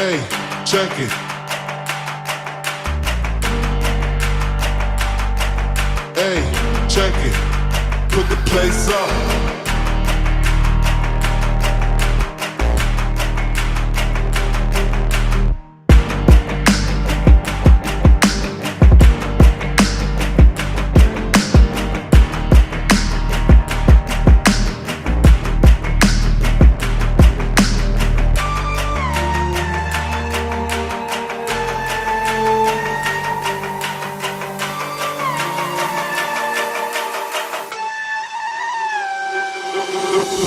Hey, check it. Hey, check it. Put the place up.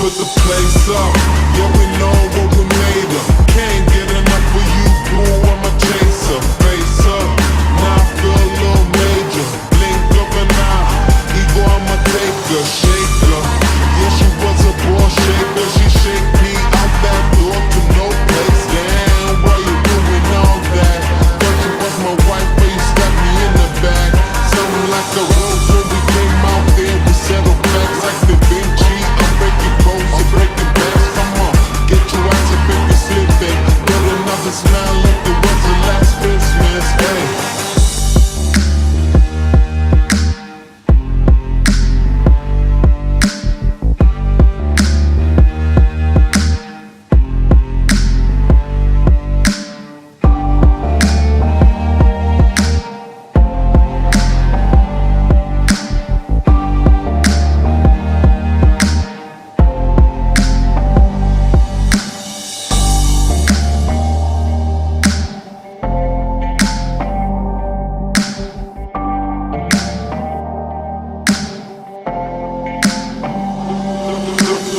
Put the place up, yeah, we know what we made of. Can't get enough of you, boo, I'm a chaser. Face up, now I feel a little major. Blink of an eye, ego, I'ma take her, shake her. Yeah, she was a ball shaker, she shake me out that door to no place. Damn, why you doing all that? Thought you was my wife, but you stabbed me in the back. Something like a rose when we came out there, we settled facts like the Vinci. Breaking backs, come on, get your ass up if you're slipping. Get another smile like it was the last Christmas, hey.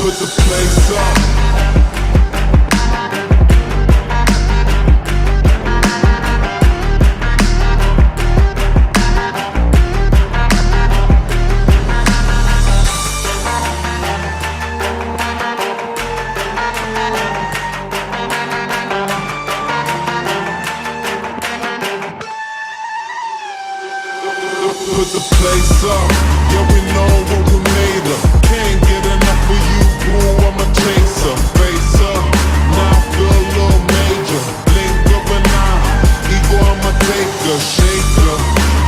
Put the place up. Put the place up, yeah, we know what we made of. Can't get enough of you, boo, I'm a chaser. Face up, now I feel a little major. Blink of an eye, ego, I'ma take her, shake her.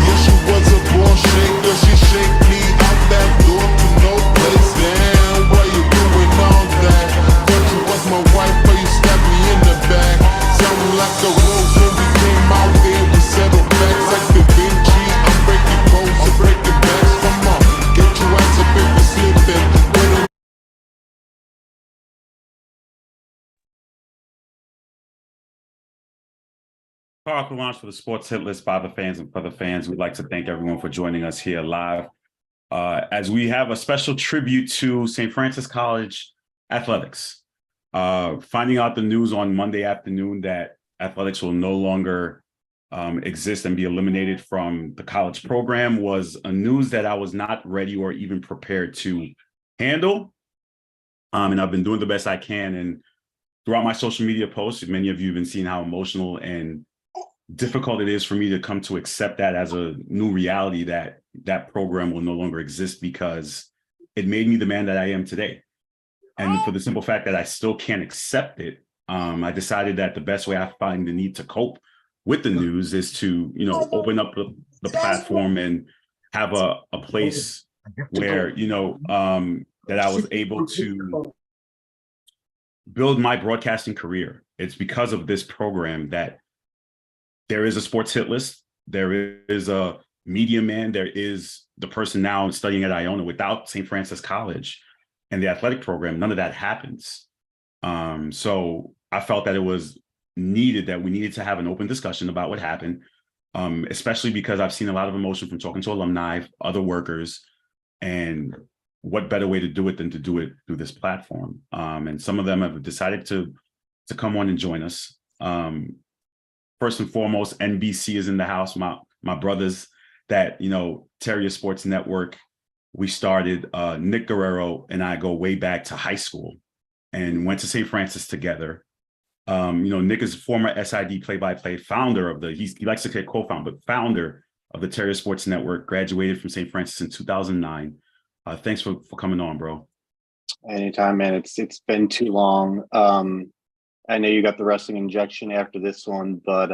Yeah, she was a ball shaker, she shake me out that door to no place. Damn, why you doing all that? Thought you was my wife, but you stabbed me in the back. Sounding like a rose when we came out there, we settled facts like the Vinci. Breaking backs, come on, get your ass up if you're slipping. Powerful launch for the Sports Hit List by the fans and for the fans. We'd like to thank everyone for joining us here live as we have a special tribute to St. Francis College athletics. Finding out the news on Monday afternoon that athletics will no longer exist and be eliminated from the college program was a news that I was not ready or even prepared to handle. And I've been doing the best I can. And throughout my social media posts, many of you have been seeing how emotional and difficult it is for me to come to accept that as a new reality, that that program will no longer exist, because it made me the man that I am today. And for the simple fact that I still can't accept it, I decided that the best way I find the need to cope with the news is to, open up the platform and have a place where, that I was able to build my broadcasting career. It's because of this program that there is a Sports Hit List. There is a Media Man. There is the person now studying at Iona. Without St. Francis College and the athletic program, none of that happens. So I felt that it was needed, that we needed to have an open discussion about what happened, especially because I've seen a lot of emotion from talking to alumni, other workers, and what better way to do it than to do it through this platform. And some of them have decided to come on and join us. First and foremost, NBC is in the house. My brothers that, Terriers Sports Network, we started, Nick Guerrero and I go way back to high school and went to St. Francis together. Nick is a former SID play-by-play founder of he likes to say co-founder, but founder of the Terriers Sports Network, graduated from St. Francis in 2009. Thanks for coming on, bro. Anytime, man. It's been too long. I know you got the wrestling injection after this one, but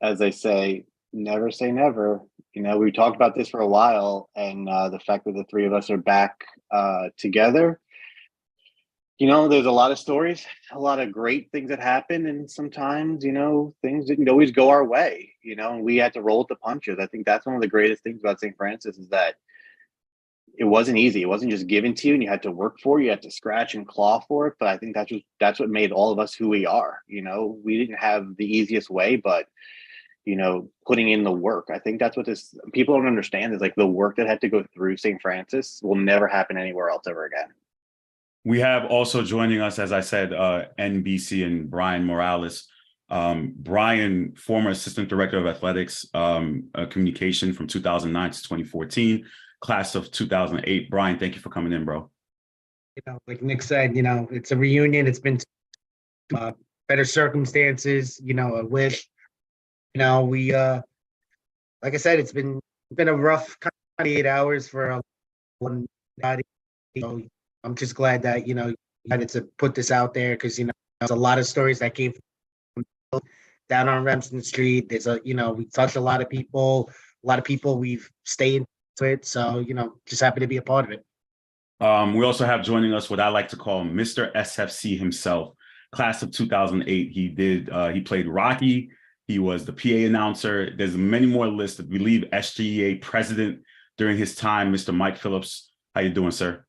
as I say, never say never. You know, we talked about this for a while, and the fact that the three of us are back together. You know, there's a lot of stories, a lot of great things that happen, and sometimes, you know, things didn't always go our way. You know, and we had to roll with the punches. I think that's one of the greatest things about St. Francis is that it wasn't easy. It wasn't just given to you, and you had to work for it. You had to scratch and claw for it. But I think that's what made all of us who we are. You know, we didn't have the easiest way, but you know, putting in the work. I think that's what this people don't understand is like the work that had to go through St. Francis will never happen anywhere else ever again. We have also joining us, as I said, NBC and Brian Morales. Brian, former assistant director of athletics communication from 2009 to 2014, class of 2008. Brian, thank you for coming in, bro. You know, like Nick said, you know, it's a reunion. It's been better circumstances, you know, with, you know, we, like I said, it's been a rough 8 hours for one body. So I'm just glad that, you know, you decided to put this out there because, you know, there's a lot of stories that came from down on Remsen Street. There's you know, we touched a lot of people we've stayed into it. So, you know, just happy to be a part of it. We also have joining us what I like to call Mr. SFC himself, class of 2008. He played Rocky. He was the PA announcer. There's many more lists. I believe SGA president during his time, Mr. Mike Phillips. How you doing, sir?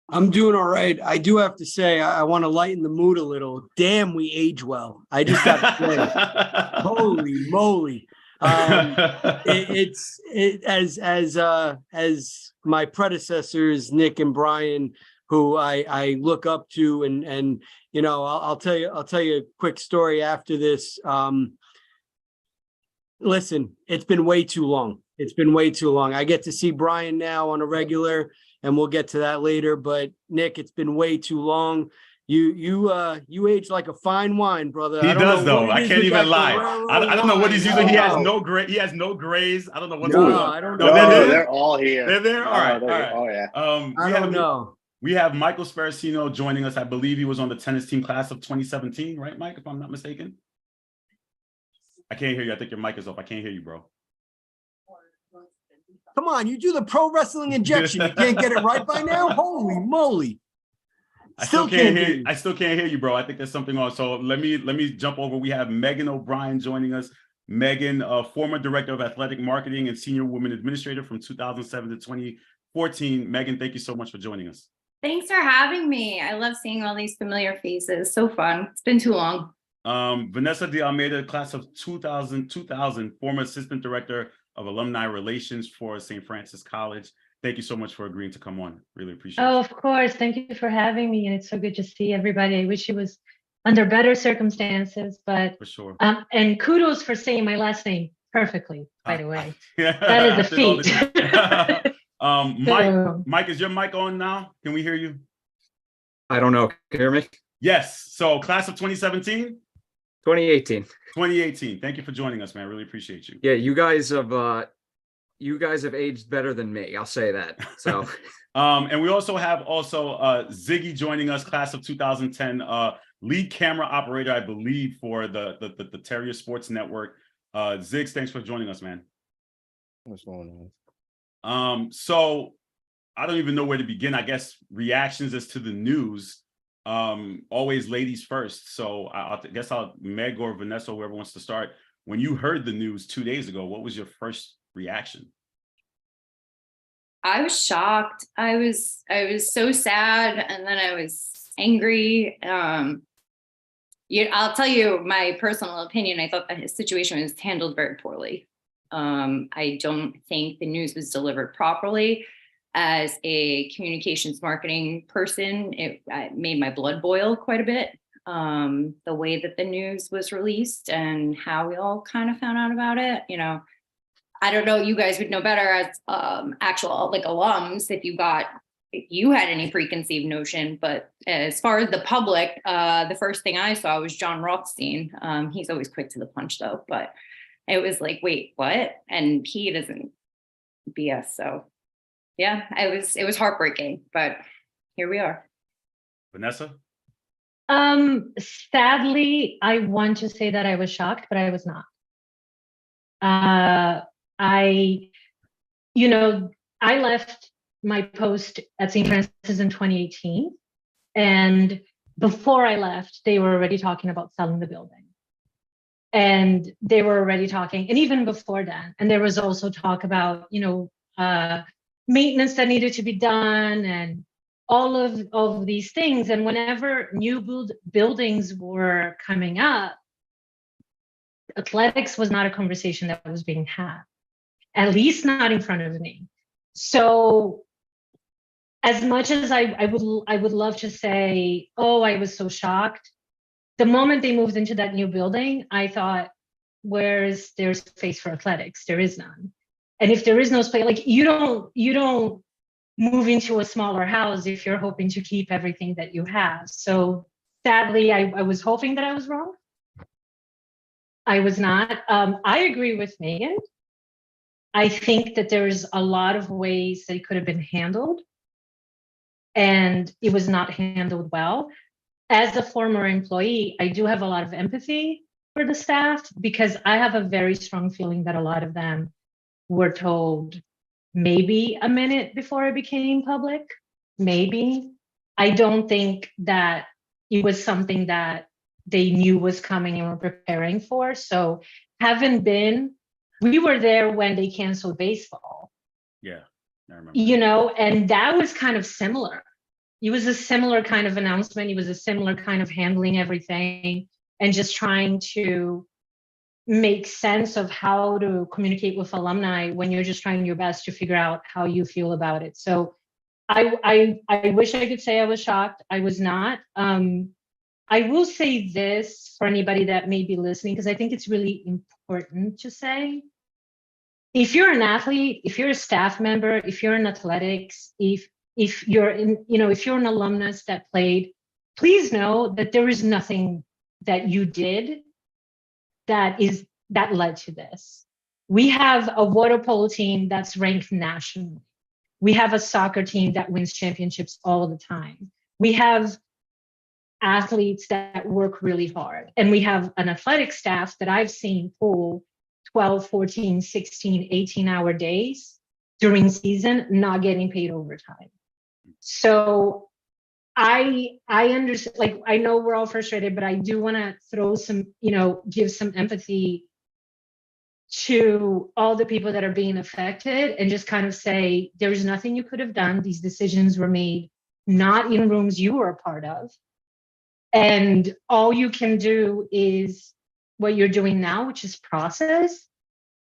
I'm doing all right. I do have to say, I want to lighten the mood a little. Damn, we age well. I just got to say, holy moly. As my predecessors, Nick and Brian, who I look up to, and you know, I'll tell you a quick story after this. Listen, it's been way too long. It's been way too long. I get to see Brian now on a regular, and we'll get to that later. But Nick, it's been way too long. You age like a fine wine, brother. He does, though. I can't even lie. I don't know what he's using. He has no gray. He has no grays. I don't know what's going on. I don't know. know. They're all here. They're there. All right. All right. Oh yeah. I don't know. We have Michael Sparacino joining us. I believe he was on the tennis team class of 2017, right, Mike? If I'm not mistaken. I can't hear you. I think your mic is off. I can't hear you, bro. Come on, you do the pro wrestling injection. You can't get it right by now? Holy moly. I still can't hear you, bro. I think there's something on. So let me jump over. We have Megan O'Brien joining us. Megan, former director of athletic marketing and senior women administrator from 2007 to 2014. Megan, thank you so much for joining us. Thanks for having me. I love seeing all these familiar faces. So fun. It's been too long. Vanessa de Almeida, class of 2000, former assistant director of alumni relations for St. Francis College. Thank you so much for agreeing to come on. Really appreciate it. Oh, of course. Thank you for having me. And it's so good to see everybody. I wish it was under better circumstances, but for sure. And kudos for saying my last name perfectly, by the way. That is a feat. Mike, is your mic on now? Can we hear you? I don't know. Can you hear me? Yes. So class of 2017? 2018. 2018. Thank you for joining us, man. Really appreciate you. Yeah, you guys have aged better than me. I'll say that. So and we also have Ziggy joining us, class of 2010, lead camera operator, I believe, for the Terriers Sports Network. Ziggs, thanks for joining us, man. What's going on? So I don't even know where to begin. I guess reactions as to the news. Always ladies first. So I guess Meg or Vanessa, whoever wants to start. When you heard the news 2 days ago, what was your first reaction? I was shocked. I was so sad, and then I was angry. I'll tell you my personal opinion. I thought that his situation was handled very poorly. I don't think the news was delivered properly. As a communications marketing person, it made my blood boil quite a bit. The way that the news was released and how we all kind of found out about it, you know, I don't know, you guys would know better as actual like alums if you had any preconceived notion, but as far as the public, the first thing I saw was John Rothstein. He's always quick to the punch though, but it was like, wait, what? And he doesn't BS. So yeah, it was heartbreaking, but here we are. Vanessa? Sadly, I want to say that I was shocked, but I was not. I, you know, I left my post at St. Francis in 2018. And before I left, they were already talking about selling the building. And they were already talking, and even before then, and there was also talk about, maintenance that needed to be done and all of these things. And whenever new buildings were coming up, athletics was not a conversation that was being had, at least not in front of me. So as much as I would love to say, oh, I was so shocked, the moment they moved into that new building, I thought, there's space for athletics? There is none. And if there is no space, like you don't move into a smaller house if you're hoping to keep everything that you have. So sadly, I was hoping that I was wrong. I was not. I agree with Megan. I think that there's a lot of ways that it could have been handled, and it was not handled well. As a former employee, I do have a lot of empathy for the staff because I have a very strong feeling that a lot of them were told maybe a minute before it became public. Maybe. I don't think that it was something that they knew was coming and were preparing for. So we were there when they canceled baseball. Yeah, I remember. And that was kind of similar. It was a similar kind of announcement. It was a similar kind of handling everything and just trying to make sense of how to communicate with alumni when you're just trying your best to figure out how you feel about it. So I wish I could say I was shocked. I was not. I will say this for anybody that may be listening, because I think it's really important to say. If you're an athlete, if you're a staff member, if you're in athletics, if you're if you're an alumnus that played, please know that there is nothing that you did that led to this. We have a water polo team that's ranked nationally. We have a soccer team that wins championships all the time. We have athletes that work really hard. And we have an athletic staff that I've seen pull 12, 14, 16, 18-hour days during season, not getting paid overtime. So I understand, like, I know we're all frustrated, but I do want to throw some, give some empathy to all the people that are being affected and just kind of say, there's nothing you could have done. These decisions were made not in rooms you were a part of. And all you can do is what you're doing now, which is process.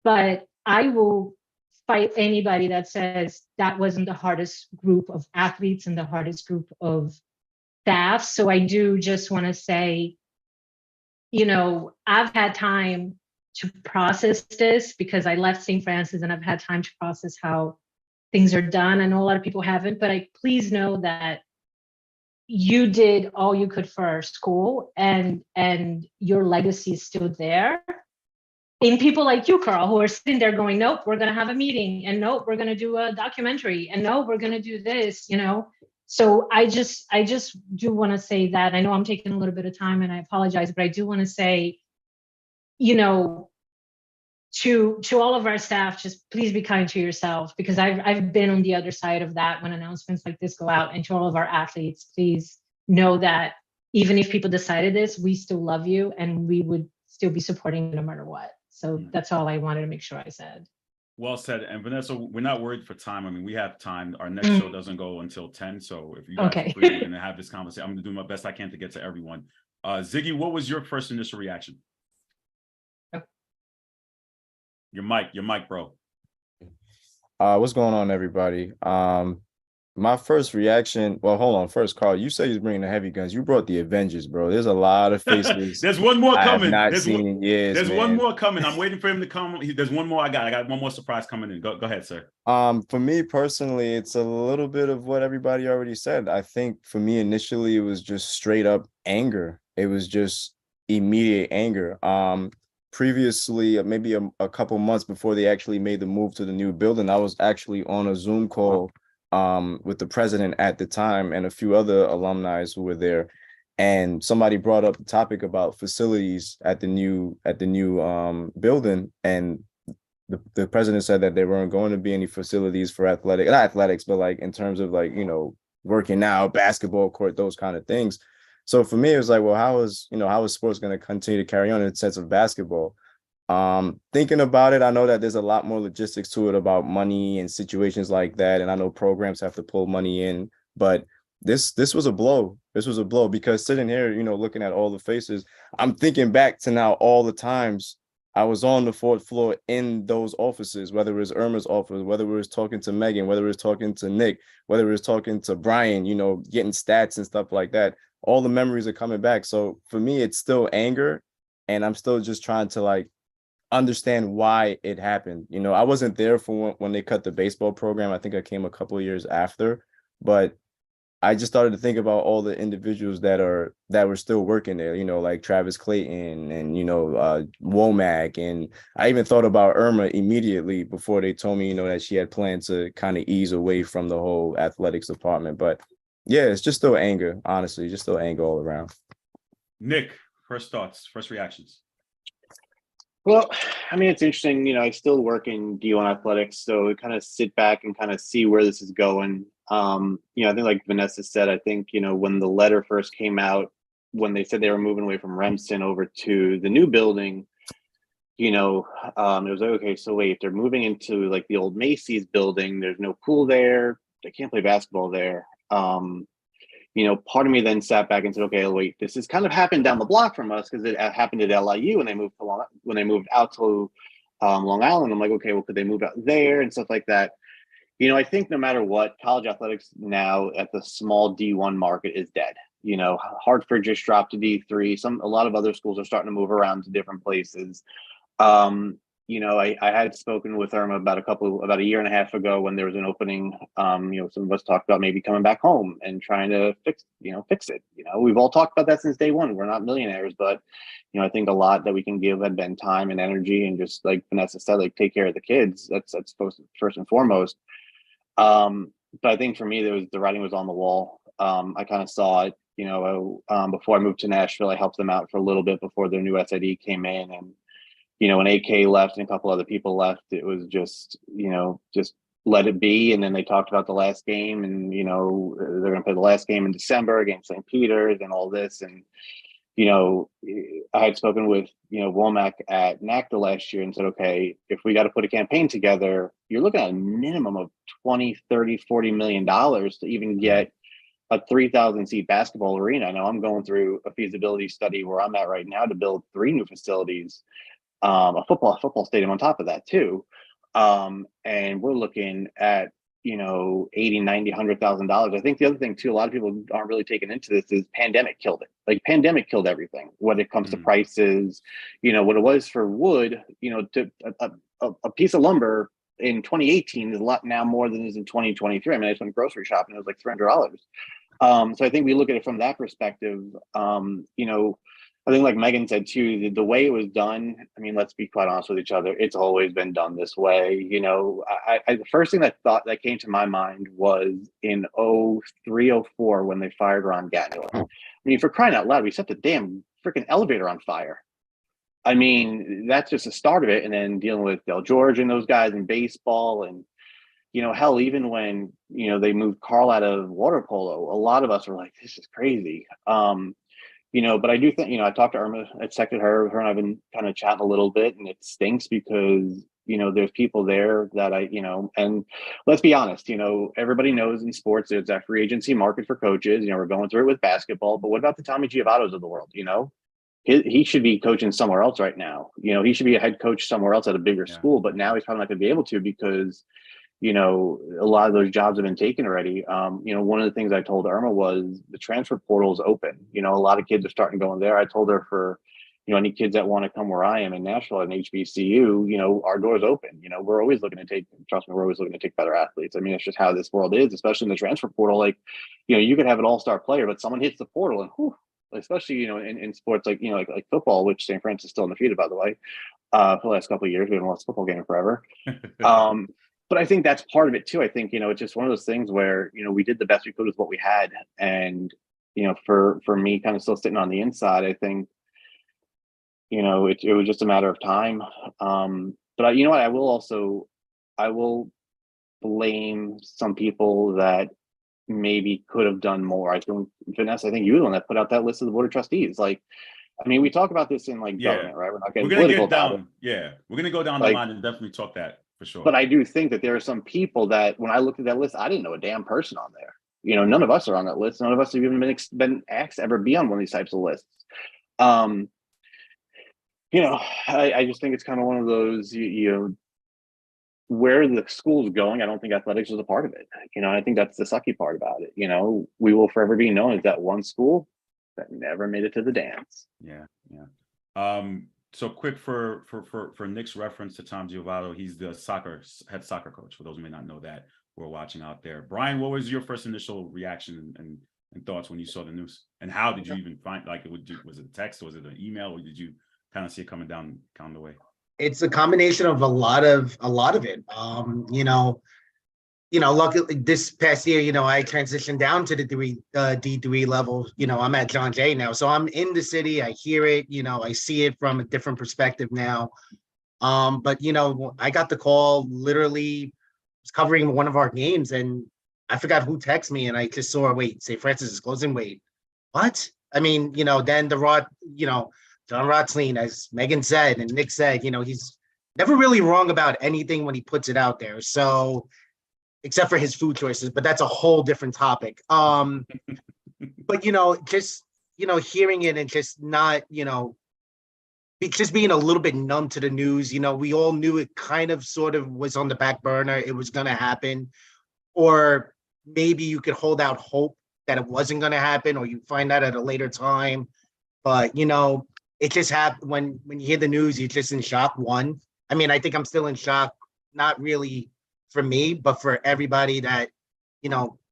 But I will fight anybody that says that wasn't the hardest group of athletes and the hardest group of staff. So I do just want to say, I've had time to process this because I left St. Francis and I've had time to process how things are done. I know a lot of people haven't, but please know that you did all you could for our school, and your legacy is still there. And people like you, Carl, who are sitting there going, nope, we're going to have a meeting, and nope, we're going to do a documentary, and nope, we're going to do this, So I just do want to say that. I know I'm taking a little bit of time and I apologize, but I do want to say, to all of our staff, just please be kind to yourself, because I've been on the other side of that when announcements like this go out. And to all of our athletes, please know that even if people decided this, we still love you and we would still be supporting you no matter what. So that's all I wanted to make sure I said. Well said. And Vanessa, we're not worried for time. I mean, we have time. Our next show doesn't go until 10. So if you guys are free, we're going to have this conversation. I'm going to do my best I can to get to everyone. Ziggy, what was your first initial reaction? Your mic, bro. What's going on, everybody? My first reaction. Well, hold on. First, Carl, you say you're bringing the heavy guns. You brought the Avengers, bro. There's a lot of faces. There's one more coming. There's one more coming. I'm waiting for him to come. There's one more. I got one more surprise coming in. Go ahead, sir. For me personally, it's a little bit of what everybody already said. I think for me initially, it was just straight up anger. It was just immediate anger. Previously, maybe a couple months before they actually made the move to the new building, I was actually on a Zoom call with the president at the time and a few other alumni who were there. And somebody brought up the topic about facilities at the new building, and the president said that there weren't going to be any facilities for not athletics, but like in terms of like, working out, basketball court, those kind of things. So for me, it was like, well, how is sports going to continue to carry on in the sense of basketball? Thinking about it, I know that there's a lot more logistics to it about money and situations like that. And I know programs have to pull money in, but this was a blow. This was a blow because sitting here, looking at all the faces, I'm thinking back to now all the times I was on the fourth floor in those offices, whether it was Irma's office, whether it was talking to Megan, whether it was talking to Nick, whether it was talking to Brian, getting stats and stuff like that. All the memories are coming back. So for me, it's still anger, and I'm still just trying to like understand why it happened. I wasn't there for when they cut the baseball program. I think I came a couple of years after, but I just started to think about all the individuals that were still working there, like Travis Clayton and, Womack. And I even thought about Irma immediately before they told me, that she had planned to kind of ease away from the whole athletics department. But yeah, it's just still anger, honestly, just still anger all around. Nick, first thoughts, first reactions. Well, I mean, it's interesting. I still work in D1 athletics, so kind of sit back and kind of see where this is going. I think like Vanessa said, I think, when the letter first came out, when they said they were moving away from Remsen over to the new building, it was like, okay, so wait, they're moving into like the old Macy's building. There's no pool there. They can't play basketball there. Part of me then sat back and said, okay, wait, this has kind of happened down the block from us because it happened at LIU when they moved out to Long Island. I'm like, okay, well, could they move out there and stuff like that? I think no matter what, college athletics now at the small D1 market is dead. Hartford just dropped to D3. A lot of other schools are starting to move around to different places. I had spoken with Irma about a year and a half ago when there was an opening. Some of us talked about maybe coming back home and trying to fix it. We've all talked about that since day one. We're not millionaires, but I think a lot that we can give had been time and energy, and just like Vanessa said, like take care of the kids. That's first and foremost. But I think for me, the writing was on the wall. I kind of saw it. Before I moved to Nashville, I helped them out for a little bit before their new SID came in, and when AK left and a couple other people left, it was just let it be. And then they talked about the last game, and they're going to play the last game in December against St. Peter's and all this. And I had spoken with Womack at NACDA last year and said, okay, if we got to put a campaign together, you're looking at a minimum of 20, 30, 40 million dollars to even get a 3,000 seat basketball arena. I know I'm going through a feasibility study where I'm at right now to build 3 new facilities. A football stadium on top of that too. And we're looking at, 80, 90, $100,000. I think the other thing too, a lot of people aren't really taking into this is pandemic killed it. Like pandemic killed everything when it comes to prices. What it was for wood, to a piece of lumber in 2018 is a lot now more than it is in 2023. I mean, I just went grocery shopping, it was like $300. So I think we look at it from that perspective. I think like Megan said too, the way it was done, I mean, let's be quite honest with each other. It's always been done this way. The first thing that came to my mind was in 03, 04 when they fired Ron Ganuel. I mean, for crying out loud, we set the damn freaking elevator on fire. I mean, that's just the start of it. And then dealing with Del George and those guys in baseball, and hell, even when they moved Carl out of water polo, a lot of us were like, this is crazy. But I do think, I talked to Irma, I texted her and I've been kind of chatting a little bit, and it stinks because, there's people there that and let's be honest, everybody knows in sports, there's that free agency market for coaches. We're going through it with basketball, but what about the Tommy Giovanos of the world? He should be coaching somewhere else right now. He should be a head coach somewhere else at a bigger school, but now he's probably not going to be able to because a lot of those jobs have been taken already. One of the things I told Irma was the transfer portal is open. A lot of kids are starting going there. I told her for, any kids that want to come where I am in Nashville at an HBCU, our door's open. We're always looking to we're always looking to take better athletes. I mean, it's just how this world is, especially in the transfer portal. Like, you could have an all-star player, but someone hits the portal and whew, especially, in sports like, like football, which St. Francis is still undefeated, by the way, for the last couple of years. We haven't lost a football game in forever. But I think that's part of it too. I think, it's just one of those things where, we did the best we could with what we had. And, for me, kind of still sitting on the inside, I think, it was just a matter of time. But you know what? I will blame some people that maybe could have done more. I think, Vanessa, I think you were the one that put out that list of the board of trustees. Like, I mean, we talk about this in like Yeah. government, right? We're not We're getting gonna political get about it. down. Yeah, we're gonna go down the Like- line and definitely talk that for sure. But I do think that there are some people that when I looked at that list, I didn't know a damn person on there. None of us are on that list. None of us have even been asked to ever be on one of these types of lists. I just think it's kind of one of those, where the school's going. I don't think athletics was a part of it. I think that's the sucky part about it. We will forever be known as that one school that never made it to the dance. Yeah. So quick for Nick's reference to Tom Giovanni, he's the head soccer coach. For those who may not know that, who are watching out there. Brian, what was your first initial reaction and thoughts when you saw the news? And how did you even find, like, was it a text, was it an email, or did you kind of see it coming down the way? It's a combination of a lot of it. Luckily this past year, I transitioned down to the D3 level. I'm at John Jay now. So I'm in the city. I hear it, I see it from a different perspective now. But I got the call, literally was covering one of our games, and I forgot who texted me, and I just saw, wait, St. Francis is closing. Wait, what? I mean, then John Rotzlein, as Megan said and Nick said, he's never really wrong about anything when he puts it out there. So, except for his food choices, but that's a whole different topic. But just hearing it and just not, just being a little bit numb to the news. We all knew it kind of sort of was on the back burner. It was going to happen, or maybe you could hold out hope that it wasn't going to happen, or you find out at a later time. But it just happened. When you hear the news, you're just in shock. One, I mean, I think I'm still in shock. Not really for me, but for everybody that,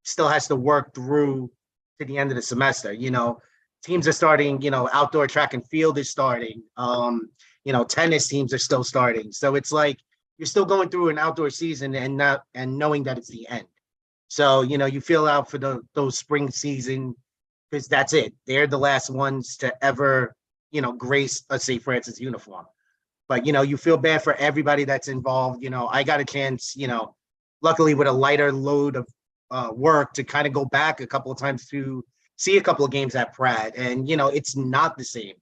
still has to work through to the end of the semester. Teams are starting, outdoor track and field is starting. Tennis teams are still starting. So it's like you're still going through an outdoor season and knowing that it's the end. So, you feel out for those spring season, because that's it. They're the last ones to ever, grace a St. Francis uniform. But, you feel bad for everybody that's involved. I got a chance, luckily with a lighter load of work, to kind of go back a couple of times to see a couple of games at Pratt. And, it's not the same.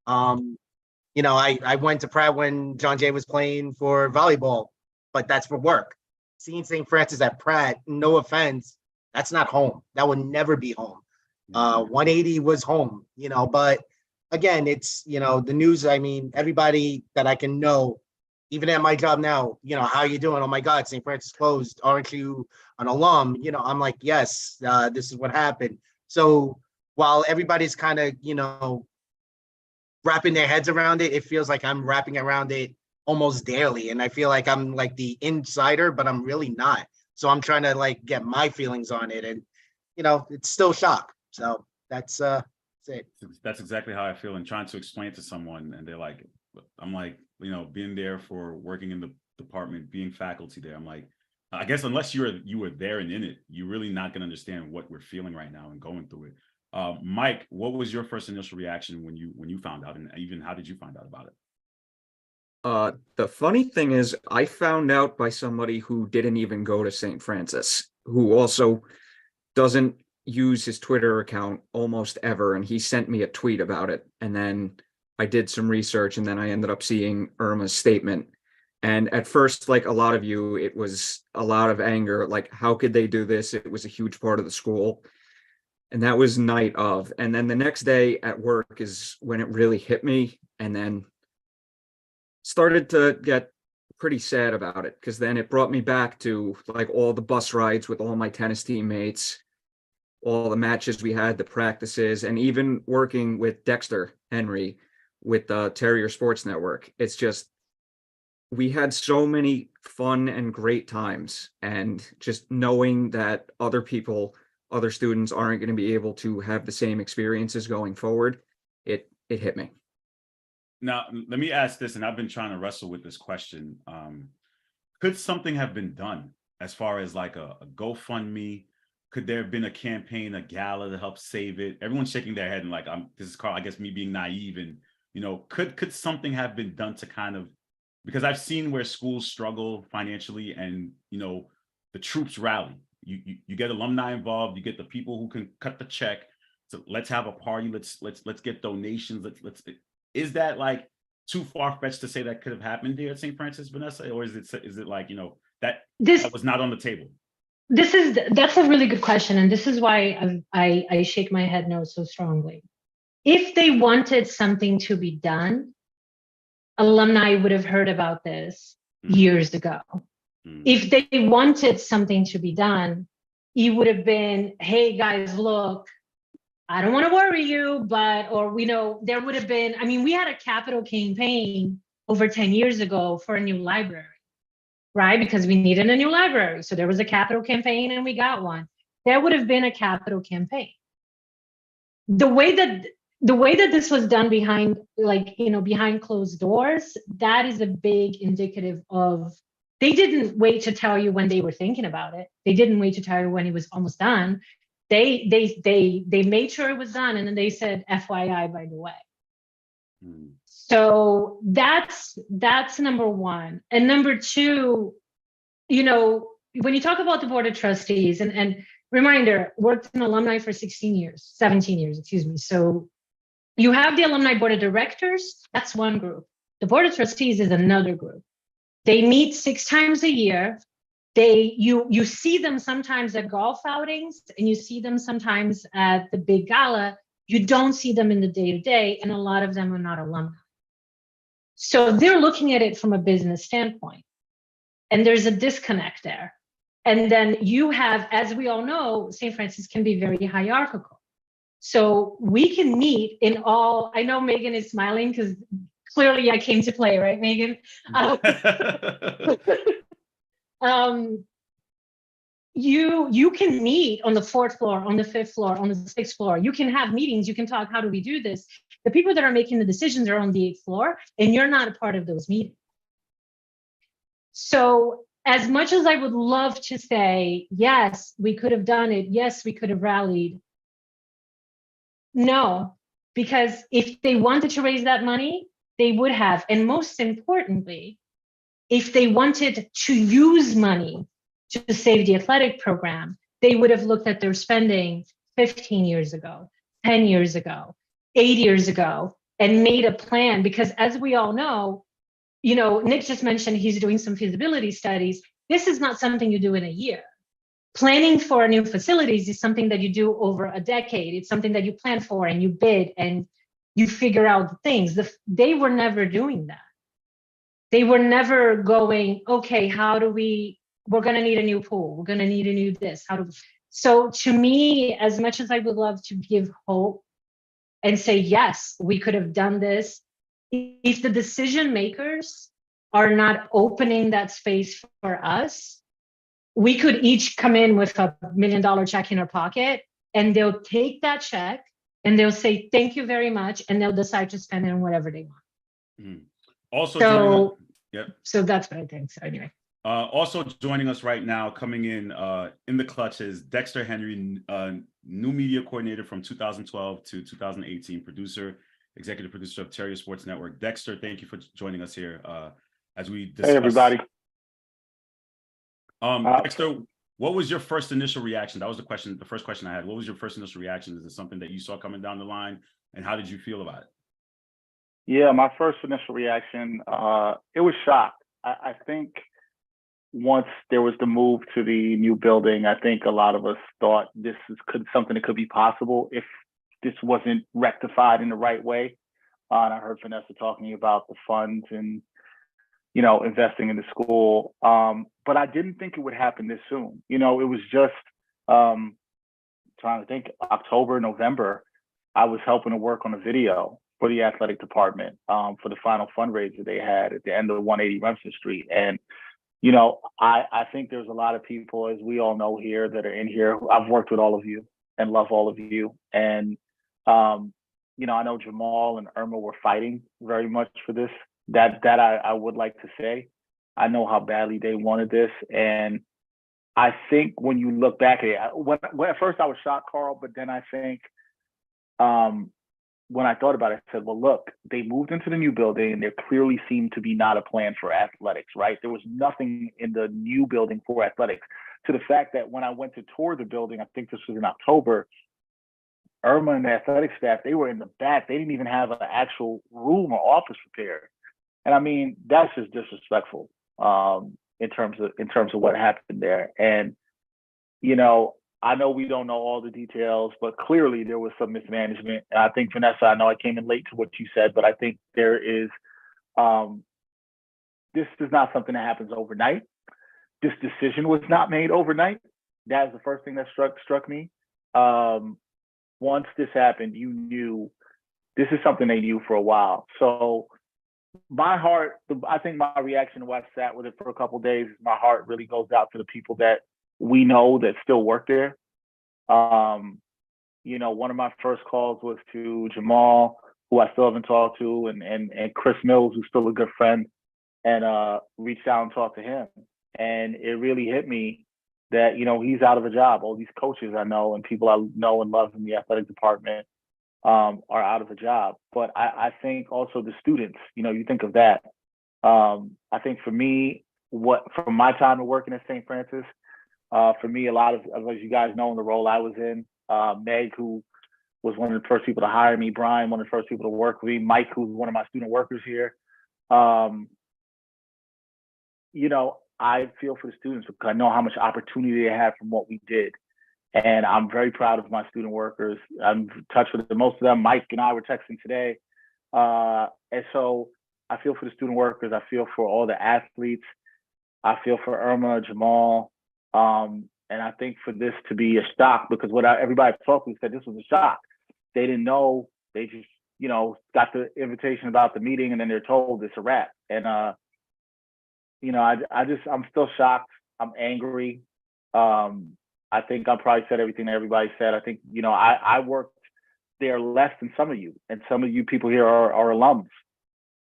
I went to Pratt when John Jay was playing for volleyball, but that's for work. Seeing St. Francis at Pratt, no offense, that's not home. That would never be home. 180 was home, but again, it's, the news. I mean, everybody that I can know, even at my job now, how you doing? Oh my God, St. Francis closed. Aren't you an alum? I'm like, yes, this is what happened. So while everybody's kind of, wrapping their heads around it, it feels like I'm wrapping around it almost daily. And I feel like I'm like the insider, but I'm really not. So I'm trying to like get my feelings on it, and, it's still shock. So that's it. That's exactly how I feel. And trying to explain to someone, and they're like, I'm like, being there for working in the department, being faculty there, I'm like, I guess unless you were there and in it, you're really not going to understand what we're feeling right now and going through it. Mike, what was your first initial reaction when you found out, and even how did you find out about it? The funny thing is, I found out by somebody who didn't even go to St. Francis, who also doesn't use his Twitter account almost ever, and he sent me a tweet about it. And then I did some research, and then I ended up seeing Irma's statement. And at first, like a lot of you, it was a lot of anger. Like, how could they do this? It was a huge part of the school. And that was night of. And then the next day at work is when it really hit me, and then started to get pretty sad about it, because then it brought me back to like all the bus rides with all my tennis teammates, all the matches we had, the practices, and even working with Dexter Henry with the Terrier Sports Network. It's just, we had so many fun and great times, and just knowing that other students aren't going to be able to have the same experiences going forward, it hit me. Now, let me ask this, and I've been trying to wrestle with this question. Could something have been done as far as like a GoFundMe, could there have been a campaign, a gala to help save it? Everyone's shaking their head and like, this is Carl, I guess me being naive, and could something have been done to kind of, because I've seen where schools struggle financially and the troops rally. You get alumni involved, you get the people who can cut the check. So let's have a party. Let's get donations. Is that like too far-fetched to say that could have happened here at St. Francis, Vanessa? Or is it like, that was not on the table? That's a really good question. And this is why I shake my head no so strongly. If they wanted something to be done, alumni would have heard about this years ago. If they wanted something to be done, it would have been, hey guys, look, I don't want to worry you, there would have been, we had a capital campaign over 10 years ago for a new library, right? Because we needed a new library. So there was a capital campaign and we got one. There would have been a capital campaign. The way that this was done behind closed doors, that is a big indicative of, they didn't wait to tell you when they were thinking about it. They didn't wait to tell you when it was almost done. They made sure it was done, and then they said, FYI, by the way. So that's number one. And number two, when you talk about the Board of Trustees, and reminder, worked in alumni for 17 years, excuse me. So you have the Alumni Board of Directors, that's one group. The Board of Trustees is another group. They meet 6 times a year. You see them sometimes at golf outings, and you see them sometimes at the big gala. You don't see them in the day-to-day, and a lot of them are not alumni. So they're looking at it from a business standpoint, and there's a disconnect there. And then you have, as we all know, St. Francis can be very hierarchical. So we can meet in all, I know Megan is smiling because clearly I came to play, right, Megan? You can meet on the 4th floor, on the 5th floor, on the 6th floor. You can have meetings. You can talk, how do we do this? The people that are making the decisions are on the 8th floor, and you're not a part of those meetings. So as much as I would love to say, yes, we could have done it. Yes, we could have rallied. No, because if they wanted to raise that money, they would have. And most importantly, if they wanted to use money to save the athletic program, they would have looked at their spending 15 years ago, 10 years ago, 8 years ago, and made a plan. Because as we all know, Nick just mentioned he's doing some feasibility studies. This is not something you do in a year. Planning for new facilities is something that you do over a decade. It's something that you plan for and you bid and you figure out the things. They were never doing that. They were never going, okay, we're going to need a new pool. We're going to need a new this. So to me, as much as I would love to give hope and say, yes, we could have done this, if the decision makers are not opening that space for us, we could each come in with $1 million check in our pocket, and they'll take that check and they'll say, thank you very much. And they'll decide to spend it on whatever they want. Also, so that's what I think. So anyway. Also joining us right now, coming in the clutch, is Dexter Henry, new media coordinator from 2012 to 2018, executive producer of Terriers Sports Network. Dexter, thank you for joining us here as we discuss. Hey, everybody. Dexter, what was your first initial reaction? That was the first question I had. What was your first initial reaction? Is it something that you saw coming down the line, and how did you feel about it? Yeah, my first initial reaction, it was shock. I think once there was the move to the new building, I think a lot of us thought this is something that could be possible if this wasn't rectified in the right way. And I heard Vanessa talking about the funds and investing in the school. But I didn't think it would happen this soon. It was just trying to think, October, November, I was helping to work on a video for the athletic department for the final fundraiser they had at the end of 180 Remsen Street. And, I think there's a lot of people, as we all know here, that are in here. I've worked with all of you and love all of you. And, I know Jamal and Irma were fighting very much for this. That I would like to say. I know how badly they wanted this. And I think when you look back at it, when at first I was shocked, Carl, but then I think when I thought about it, I said, well, look, they moved into the new building and there clearly seemed to be not a plan for athletics, right? There was nothing in the new building for athletics, to the fact that when I went to tour the building, I think this was in October, Irma and the athletic staff, they were in the back. They didn't even have an actual room or office prepared. And I mean, that's just disrespectful in terms of what happened there. And, you know, I know we don't know all the details, but clearly there was some mismanagement. And I think, Vanessa, I know I came in late to what you said, but I think there is, this is not something that happens overnight. This decision was not made overnight. That is the first thing that struck me. Once this happened, you knew this is something they knew for a while. So my heart, I think my reaction when I sat with it for a couple of days, my heart really goes out to the people that we know that still work there. You know, one of my first calls was to Jamal, who I still haven't talked to, and Chris Mills, who's still a good friend, and reached out and talked to him. And it really hit me that, you know, he's out of a job. All these coaches I know and people I know and love in the athletic department are out of a job. But I think also the students, you know, you think of that. I think for me, from my time of working at St. Francis, for me, a lot of, as you guys know, in the role I was in, Meg, who was one of the first people to hire me, Brian, one of the first people to work with me, Mike, who's one of my student workers here. You know, I feel for the students because I know how much opportunity they had from what we did. And I'm very proud of my student workers. I'm in touch with most of them. Mike and I were texting today. And so I feel for the student workers. I feel for all the athletes. I feel for Irma, Jamal. And I think for this to be a shock, because what everybody talked to said this was a shock. They didn't know. They just, you know, got the invitation about the meeting and then they're told it's a wrap. And, you know, I'm still shocked. I'm angry. I think I probably said everything that everybody said. I think, you know, I worked there less than some of you, and some of you people here are alums.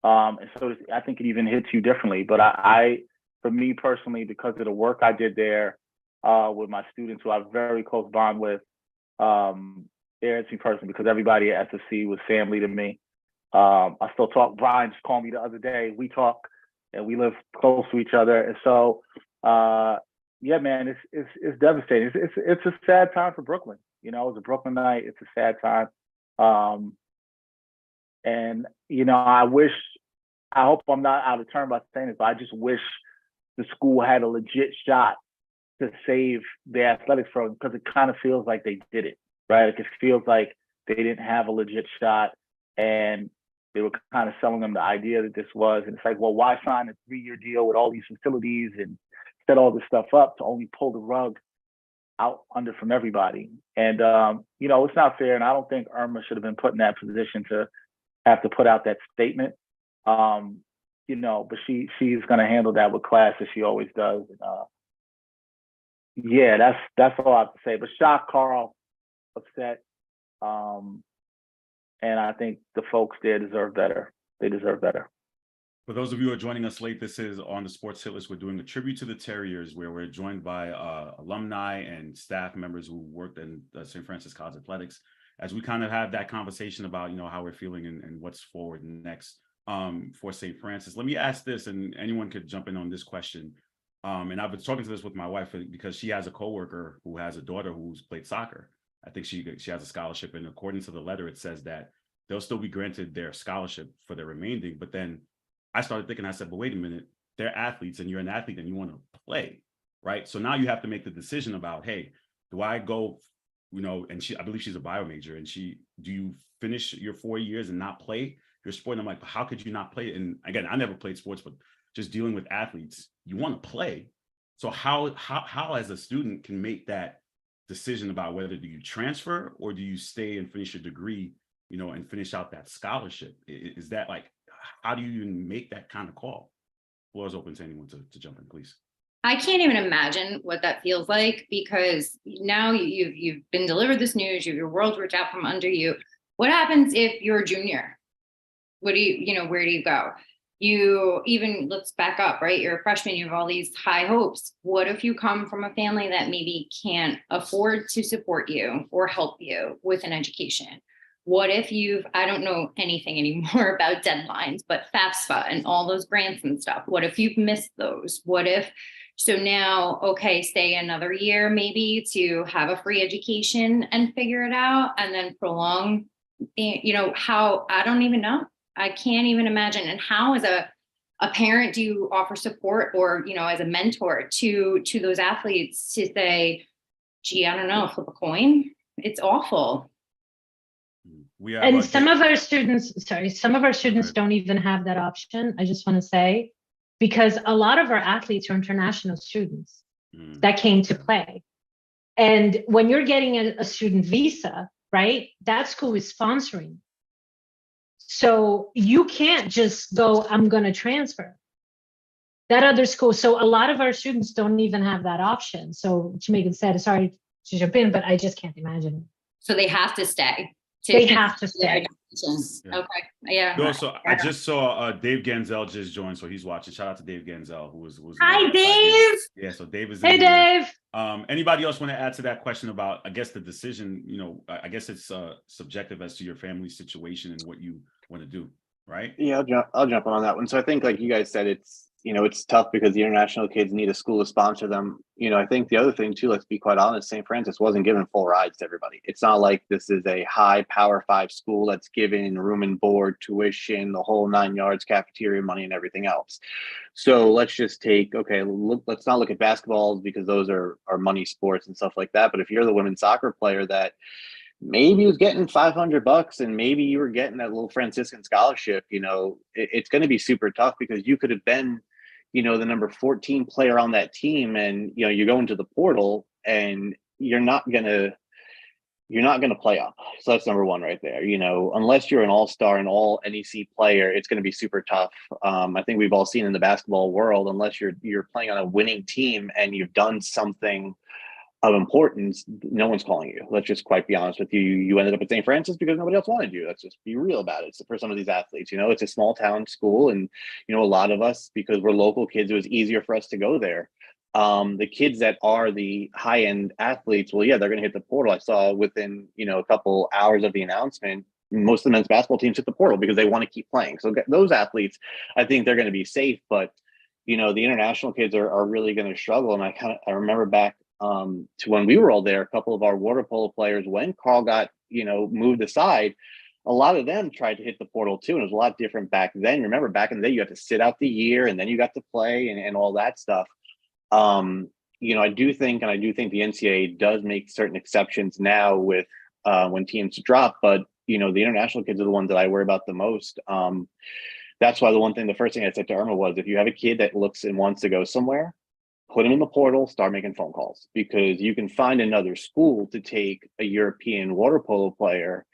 And so I think it even hits you differently. But for me personally, because of the work I did there with my students who I have a very close bond with, it hits me personally because everybody at SFC was family to me. I still talk. Brian just called me the other day. We talk and we live close to each other. And so, yeah, man, it's devastating. It's a sad time for Brooklyn. You know, it's a Brooklyn night. It's a sad time. And, you know, I hope I'm not out of turn by saying this, but I just wish the school had a legit shot to save the athletics program, because it kind of feels like they did it, right? Like it feels like they didn't have a legit shot and they were kind of selling them the idea that this was. And it's like, well, why sign a 3-year deal with all these facilities and set all this stuff up to only pull the rug out under from everybody? And, you know, it's not fair. And I don't think Irma should have been put in that position to have to put out that statement. You know, but she's going to handle that with class as she always does. And, yeah, that's all I have to say. But shocked, Carl, upset. And I think the folks there deserve better. They deserve better. For those of you who are joining us late, this is on the Sports Hit List. We're doing a tribute to the Terriers, where we're joined by alumni and staff members who worked in St. Francis College Athletics, as we kind of have that conversation about, you know, how we're feeling and what's forward next for St. Francis. Let me ask this, and anyone could jump in on this question. And I've been talking to this with my wife because she has a coworker who has a daughter who's played soccer. I think she has a scholarship, and according to the letter, it says that they'll still be granted their scholarship for their remaining. But then I started thinking, I said, but wait a minute, they're athletes and you're an athlete and you want to play, right? So now you have to make the decision about, hey, do I go, you know, and I believe she's a bio major, and do you finish your 4 years and not play your sport? And I'm like, how could you not play? And again, I never played sports, but just dealing with athletes, you want to play. So how as a student can make that decision about whether do you transfer or do you stay and finish your degree, you know, and finish out that scholarship? Is that like, how do you even make that kind of call? Floor is open to anyone to jump in, please. I can't even imagine what that feels like, because now you've been delivered this news, your world ripped out from under you. What happens if you're a junior? Where do you go? You even, let's back up, right? You're a freshman, you have all these high hopes. What if you come from a family that maybe can't afford to support you or help you with an education? What if I don't know anything anymore about deadlines, but FAFSA and all those grants and stuff. What if you've missed those? So now, okay, stay another year maybe to have a free education and figure it out, and then prolong, how, I don't even know. I can't even imagine. And how, as a parent, do you offer support, or, as a mentor to those athletes, to say, gee, I don't know, flip a coin? It's awful. We have And some of our students don't even have that option. I just want to say, because a lot of our athletes are international students that came to play. And when you're getting a student visa, right, that school is sponsoring. So you can't just go, I'm going to transfer that other school. So a lot of our students don't even have that option. So Megan said, sorry to jump in, but I just can't imagine it. So they have to stay. They have to stay. Yeah. Okay. Yeah. Also, I just saw Dave Ganzel just joined, so he's watching. Shout out to Dave Ganzel, who was Hi, Dave. Yeah, so Dave is Hey, Dave. Anybody else want to add to that question about, I guess, the decision? I guess it's subjective as to your family situation and what you want to do, right? Yeah, I'll jump on that one. So I think, like you guys said, it's tough because the international kids need a school to sponsor them. I think the other thing too, let's be quite honest, St. Francis wasn't giving full rides to everybody. It's not like this is a high Power 5 school that's giving room and board, tuition, the whole 9 yards, cafeteria money, and everything else. So let's just let's not look at basketballs, because those are money sports and stuff like that. But if you're the women's soccer player that maybe was getting $500 and maybe you were getting that little Franciscan scholarship, it's going to be super tough, because you could have been, the number 14 player on that team, and, you go into the portal and you're not going to play up. So that's number one right there. Unless you're an all-star and all NEC player, it's going to be super tough. I think we've all seen in the basketball world, unless you're playing on a winning team and you've done something of importance, no one's calling you. Let's just quite be honest with you. You ended up at St. Francis because nobody else wanted you. Let's just be real about it. So for some of these athletes, it's a small town school, and a lot of us, because we're local kids, it was easier for us to go there. The kids that are the high end athletes, well, yeah, they're going to hit the portal. I saw within a couple hours of the announcement, most of the men's basketball teams hit the portal because they want to keep playing. So those athletes, I think they're going to be safe, but the international kids are really going to struggle. And I remember back to when we were all there, a couple of our water polo players, when Carl got moved aside, a lot of them tried to hit the portal too, and it was a lot different back then. Remember, back in the day, you had to sit out the year and then you got to play and all that stuff. I do think the NCAA does make certain exceptions now with when teams drop, but the international kids are the ones that I worry about the most. That's why the first thing I said to Irma was, if you have a kid that looks and wants to go somewhere, put them in the portal, start making phone calls, because you can find another school to take a European water polo player,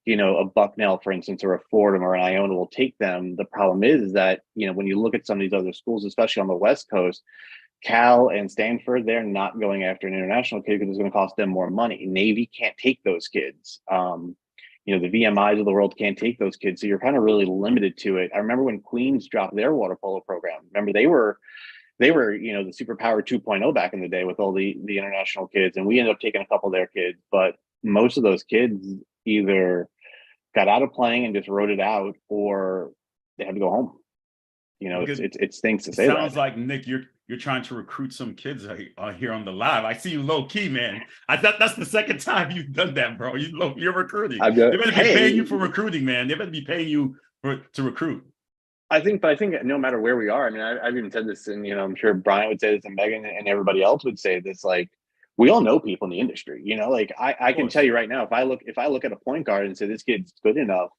a Bucknell, for instance, or a Fordham or an Iona will take them. The problem is that, when you look at some of these other schools, especially on the West Coast, Cal and Stanford, they're not going after an international kid because it's going to cost them more money. Navy can't take those kids. The VMIs of the world can't take those kids. So you're kind of really limited to it. I remember when Queens dropped their water polo program. Remember, they were the Superpower 2.0 back in the day with all the international kids, and we ended up taking a couple of their kids, but most of those kids either got out of playing and just wrote it out, or they had to go home. It stinks to say that. Sounds like, Nick, you're trying to recruit some kids here on the live. I see you low key, man. I thought that's the second time you've done that, bro. You're recruiting. They better be paying you for recruiting, man. They better be paying you to recruit. I think no matter where we are, I mean, I've even said this, and I'm sure Brian would say this, and Megan and everybody else would say this. Like, we all know people in the industry. Like I can tell you right now, if I look at a point guard and say this kid's good enough,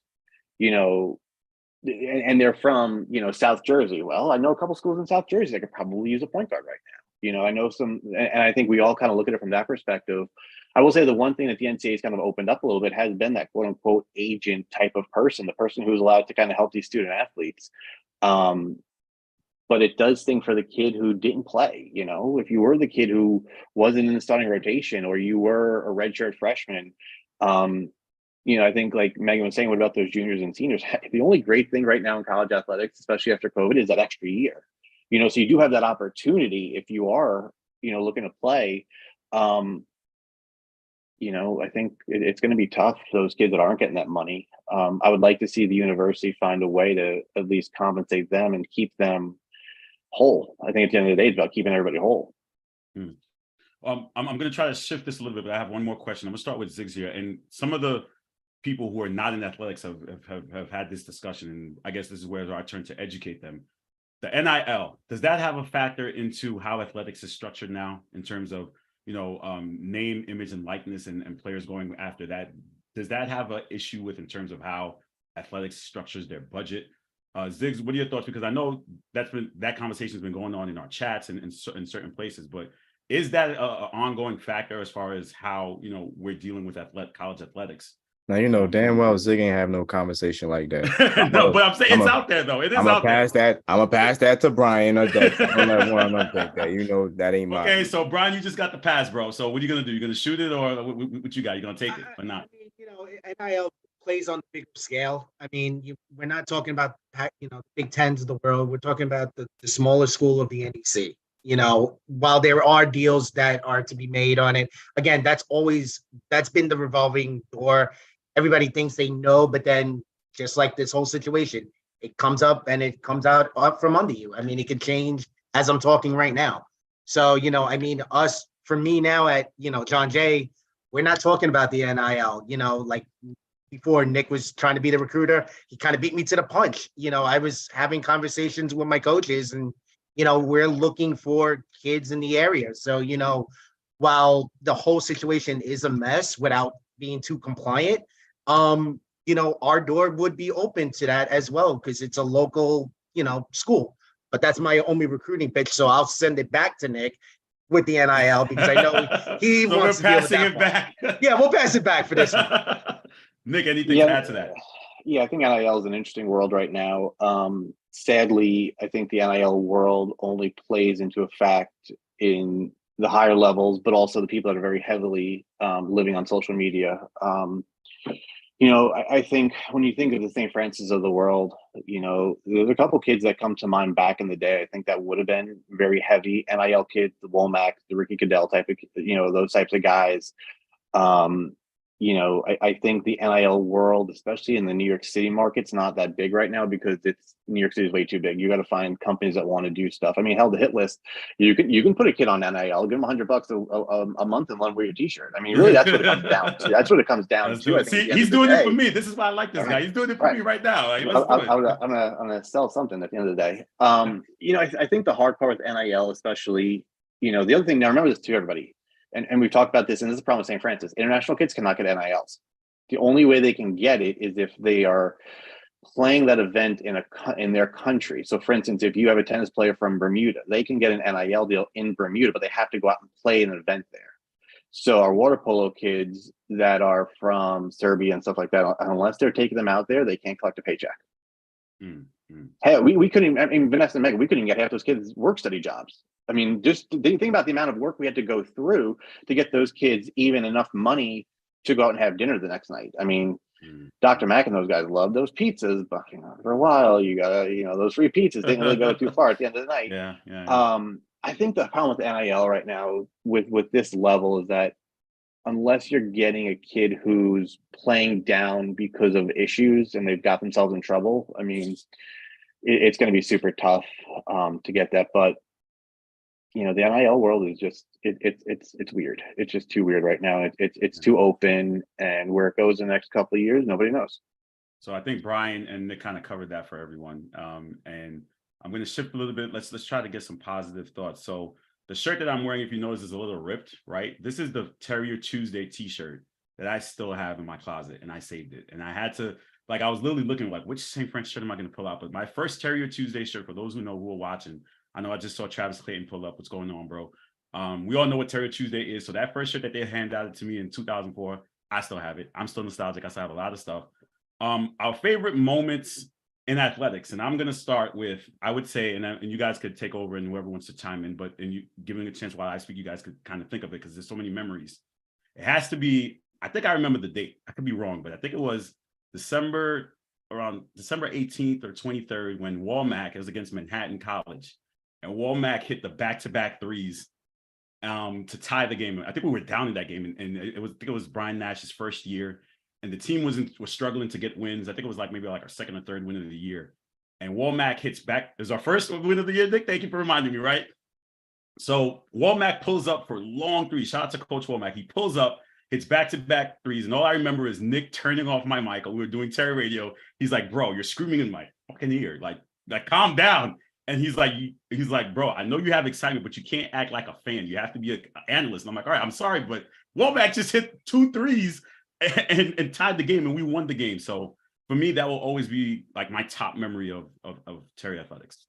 and they're from South Jersey. Well, I know a couple schools in South Jersey that could probably use a point guard right now. I know some, and I think we all kind of look at it from that perspective. I will say the one thing that the NCAA has kind of opened up a little bit has been that quote unquote agent type of person, the person who's allowed to kind of help these student athletes. But it does sting for the kid who didn't play. If you were the kid who wasn't in the starting rotation, or you were a redshirt freshman, I think like Megan was saying, what about those juniors and seniors? The only great thing right now in college athletics, especially after COVID, is that extra year. So you do have that opportunity if you are, looking to play. I think it's going to be tough for those kids that aren't getting that money. I would like to see the university find a way to at least compensate them and keep them whole. I think at the end of the day, it's about keeping everybody whole. I'm going to try to shift this a little bit, but I have one more question. I'm going to start with Ziggs here. And some of the people who are not in athletics have had this discussion, and I guess this is where I turn to educate them. The NIL, does that have a factor into how athletics is structured now in terms of, name, image, and likeness and players going after that? Does that have an issue with in terms of how athletics structures their budget? Ziggs, what are your thoughts? Because I know that conversation has been going on in our chats and in certain places, but is that an ongoing factor as far as how, we're dealing with college athletics? Now, damn well Zig ain't have no conversation like that. No, but I'm saying it's out there though. It is out there. I'm gonna pass that to Brian. Don't let one of them think that. That ain't mine. Okay, so Brian, you just got the pass, bro. So what are you gonna do? You gonna shoot it, or what you got? You gonna take it or not? NIL plays on the big scale. We're not talking about Big Tens of the world. We're talking about the smaller school of the NEC. While there are deals that are to be made on it, again, that's been the revolving door. Everybody thinks they know, but then just like this whole situation, it comes up and it comes out up from under you. It can change as I'm talking right now. So, for me now at, John Jay, we're not talking about the NIL, like before Nick was trying to be the recruiter, he kind of beat me to the punch. I was having conversations with my coaches and, we're looking for kids in the area. So, while the whole situation is a mess without being too compliant, our door would be open to that as well, because it's a local, school. But that's my only recruiting pitch. So I'll send it back to Nick with the NIL because I know he so wants to deal with that back. Yeah, we'll pass it back for this one. Nick, anything to add to that? Yeah, I think NIL is an interesting world right now. Sadly, I think the NIL world only plays into effect in the higher levels, but also the people that are very heavily living on social media. I think when you think of the St. Francis of the world, there's a couple kids that come to mind back in the day. I think that would have been very heavy NIL kids, the Womack, the Ricky Cadell type of, those types of guys. I think the NIL world, especially in the New York City market's not that big right now because New York City is way too big. You got to find companies that want to do stuff. Hell, the hit list, you can put a kid on NIL, give him $100 a month and let him wear your t-shirt. Really, that's what it comes down to. That's what it comes down to. See, he's doing it for me. This is why I like this guy. He's doing it for me right now. Like, I'm gonna sell something at the end of the day. I think the hard part with NIL, especially, the other thing. Now, remember this to everybody. And we've talked about this, and this is a problem with St. Francis. International kids cannot get NILs. The only way they can get it is if they are playing that event in their country. So, for instance, if you have a tennis player from Bermuda, they can get an NIL deal in Bermuda, but they have to go out and play an event there. So our water polo kids that are from Serbia and stuff like that, unless they're taking them out there, they can't collect a paycheck. Hey, we couldn't even, Vanessa and Megan, we couldn't even get half those kids work study jobs. Just think about the amount of work we had to go through to get those kids even enough money to go out and have dinner the next night. Dr. Mack and those guys love those pizzas, but for a while you gotta, those free pizzas didn't really go too far at the end of the night. Yeah. I think the problem with NIL right now with this level is that unless you're getting a kid who's playing down because of issues and they've got themselves in trouble, it's going to be super tough to get that. But the NIL world is just it's weird. It's just too weird right now. It's too open, and where it goes in the next couple of years, nobody knows. So I think Brian and Nick kind of covered that for everyone. And I'm going to shift a little bit. Let's try to get some positive thoughts. So the shirt that I'm wearing, if you notice, is a little ripped, right? This is the Terrier Tuesday t-shirt that I still have in my closet, and I saved it. And I had to, I was literally looking which St. Francis shirt am I going to pull out? But my first Terrier Tuesday shirt, for those who know who are watching, I know I just saw Travis Clayton pull up. What's going on, bro? We all know what Terrier Tuesday is. So that first shirt that they handed out to me in 2004, I still have it. I'm still nostalgic. I still have a lot of stuff. Our favorite moments in athletics, and I'm going to start with, I would say, and you guys could take over and whoever wants to chime in, and you giving a chance while I speak, you guys could kind of think of it because there's so many memories. It has to be I think I remember the date. I could be wrong, but I think it was around December 18th or 23rd when Womack, it was against Manhattan College, and Womack hit the back-to-back threes to tie the game. I think we were down in that game, and I think it was Brian Nash's first year, and the team was struggling to get wins. I think it was like maybe like our second or third win of the year. And Womack hits back. It was our first win of the year, Nick. Thank you for reminding me, right? So Womack pulls up for long threes. Shout out to Coach Womack. He pulls up, hits back-to-back threes, and all I remember is Nick turning off my mic. We were doing Terry Radio. He's like, "Bro, you're screaming in my fucking ear. Like calm down." And he's like, "Bro, I know you have excitement, but you can't act like a fan. You have to be an analyst." And I'm like, "All right, I'm sorry, but Womack just hit 2 threes and tied the game, and we won the game." So for me, that will always be like my top memory of Terry Athletics.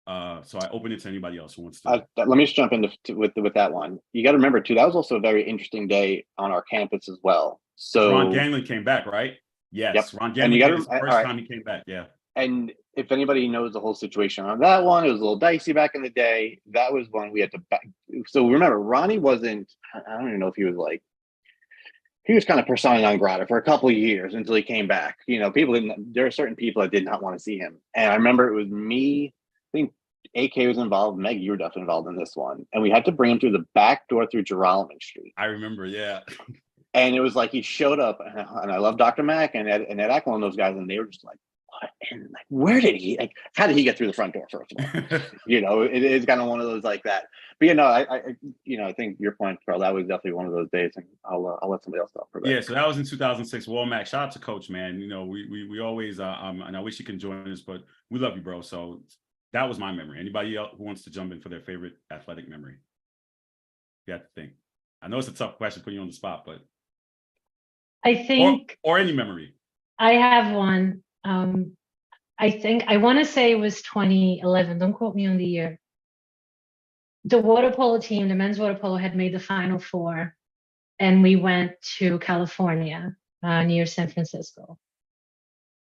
So I open it to anybody else who wants to. Let me just jump into with that one. You got to remember too, that was also a very interesting day on our campus as well. So Ron Ganley came back, right? Yes, yep. Ron And Ganley you did gotta, his first time he came back. Yeah. And if anybody knows the whole situation on that one, it was a little dicey back in the day. That was when we had to back. So remember, Ronnie wasn't, I don't even know if he was like, he was kind of persona non grata for a couple of years until he came back. You know, there are certain people that did not want to see him. And I remember it was me, I think AK was involved. Meg, you were definitely involved in this one. And we had to bring him through the back door through Geralman Street. I remember, yeah. And it was like he showed up, and I love Dr. Mack and Ed Eklund and those guys, and they were just like, what? And like, where did he, like, how did he get through the front door, first of all? You know, it is kind of one of those like that. But, you know, I think your point, Carl, that was definitely one of those days, and I'll let somebody else talk for that. Yeah, so that was in 2006. Womack, shout out to Coach, man. You know, we always, and I wish you can join us, but we love you, bro. So that was my memory. Anybody else who wants to jump in for their favorite athletic memory? You have to think. I know it's a tough question, putting you on the spot, but I think, or any memory. I have one. I think I want to say it was 2011. Don't quote me on the year. The water polo team, the men's water polo, had made the Final Four, and we went to California, near San Francisco.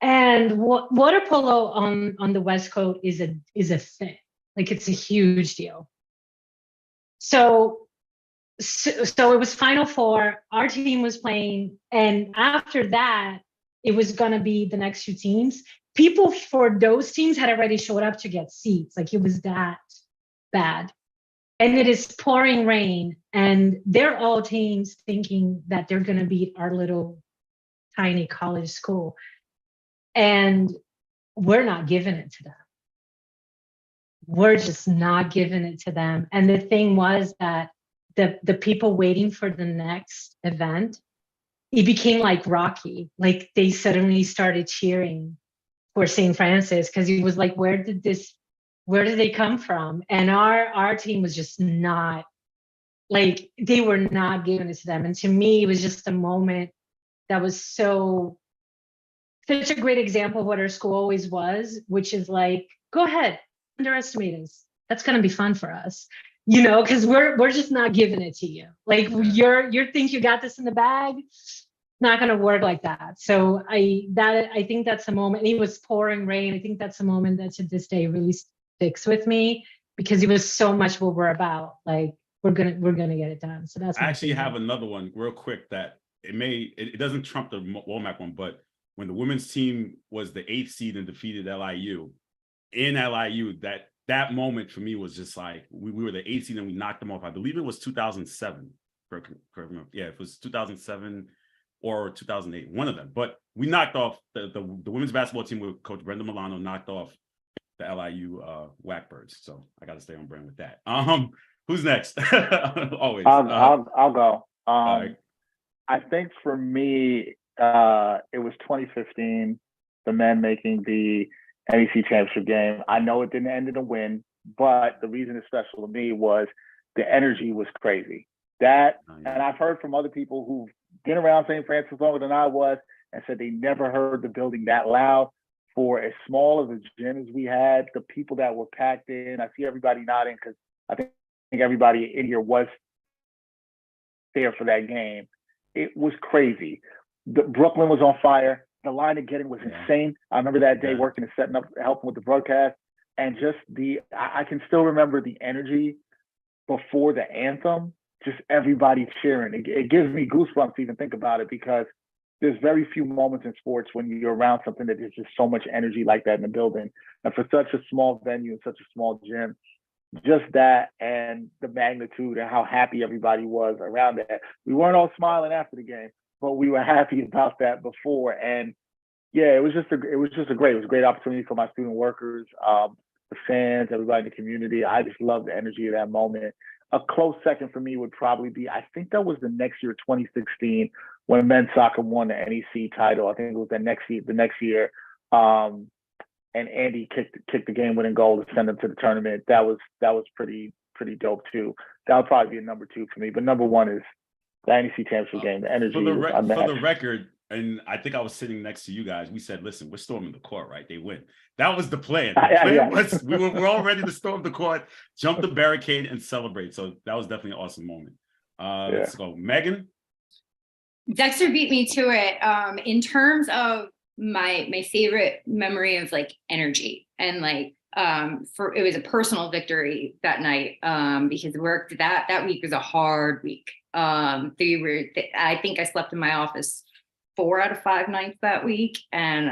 And water polo on the West Coast is a thing. Like, it's a huge deal. So it was Final Four. Our team was playing, and after that, it was gonna be the next 2 teams. People for those teams had already showed up to get seats. Like, it was that bad. And it is pouring rain, and they're all teams thinking that they're gonna beat our little tiny college school. And we're not giving it to them. We're just not giving it to them. And the thing was that the people waiting for the next event, it became like Rocky. Like, they suddenly started cheering for St. Francis, because he was like, where did they come from? And our team was just not, like, they were not giving it to them. And to me, it was just a moment that was such a great example of what our school always was, which is like, go ahead, underestimate us. That's going to be fun for us, you know, because we're just not giving it to you. Like, you think you got this in the bag. Not going to work like that. So I think that's a moment. And it was pouring rain. I think that's a moment that to this day really sticks with me, because it was so much what we're about. Like, we're gonna get it done. So that's. I actually have another one real quick that it doesn't trump the Womack one, but when the women's team was the 8th seed and defeated LIU, that moment for me was just like, we were the 8th seed and we knocked them off. I believe it was 2007. Yeah, it was 2007 or 2008, one of them. But we knocked off the women's basketball team with Coach Brenda Milano, knocked off the LIU Whackbirds. So I got to stay on brand with that. Who's next? Always. I'll go. Right. I think for me, it was 2015, the men making the NEC championship game. I know it didn't end in a win, but the reason it's special to me was the energy was crazy. And I've heard from other people who've been around St. Francis longer than I was and said they never heard the building that loud. For as small of a gym as we had, the people that were packed in, I see everybody nodding because I think everybody in here was there for that game. It was crazy. Brooklyn was on fire. The line of getting was insane. I remember that day working and setting up, helping with the broadcast, and just I can still remember the energy before the anthem. just everybody cheering. It gives me goosebumps to even think about it, because there's very few moments in sports when you're around something that there's just so much energy like that in the building. And for such a small venue and such a small gym, just that and the magnitude and how happy everybody was around that. We weren't all smiling after the game, but we were happy about that before. And yeah, it was just a great opportunity for my student workers, the fans, everybody in the community. I just love the energy of that moment. A close second for me would probably be, I think that was the next year, 2016, when men's soccer won the NEC title. I think it was the next year. And Andy kicked the game-winning goal to send them to the tournament. That was pretty dope too. That would probably be a number 2 for me. But number 1 is the NEC championship game. The energy was unmatched. For the record, and I think I was sitting next to you guys, we said, listen, we're storming the court, right? They win. That was the plan. The plan was we're all ready to storm the court, jump the barricade, and celebrate. So that was definitely an awesome moment. Let's go. Megan? Dexter beat me to it. In terms of my favorite memory of like energy and like it was a personal victory that night because work that week was a hard week. I think I slept in my office 4 out of 5 nights that week, and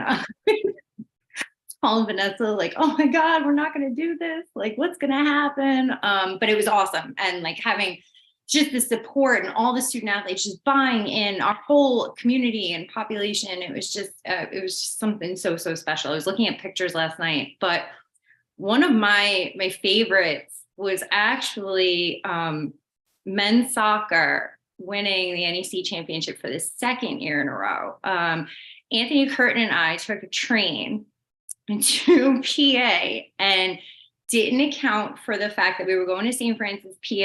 calling Vanessa like, oh my God, we're not going to do this. Like, what's going to happen? But it was awesome. And like having just the support and all the student athletes just buying in, our whole community and population. It was just something so special. I was looking at pictures last night, but one of my favorites was actually men's soccer winning the NEC championship for the 2nd year in a row. Anthony Curtin and I took a train to PA and didn't account for the fact that we were going to St. Francis, PA,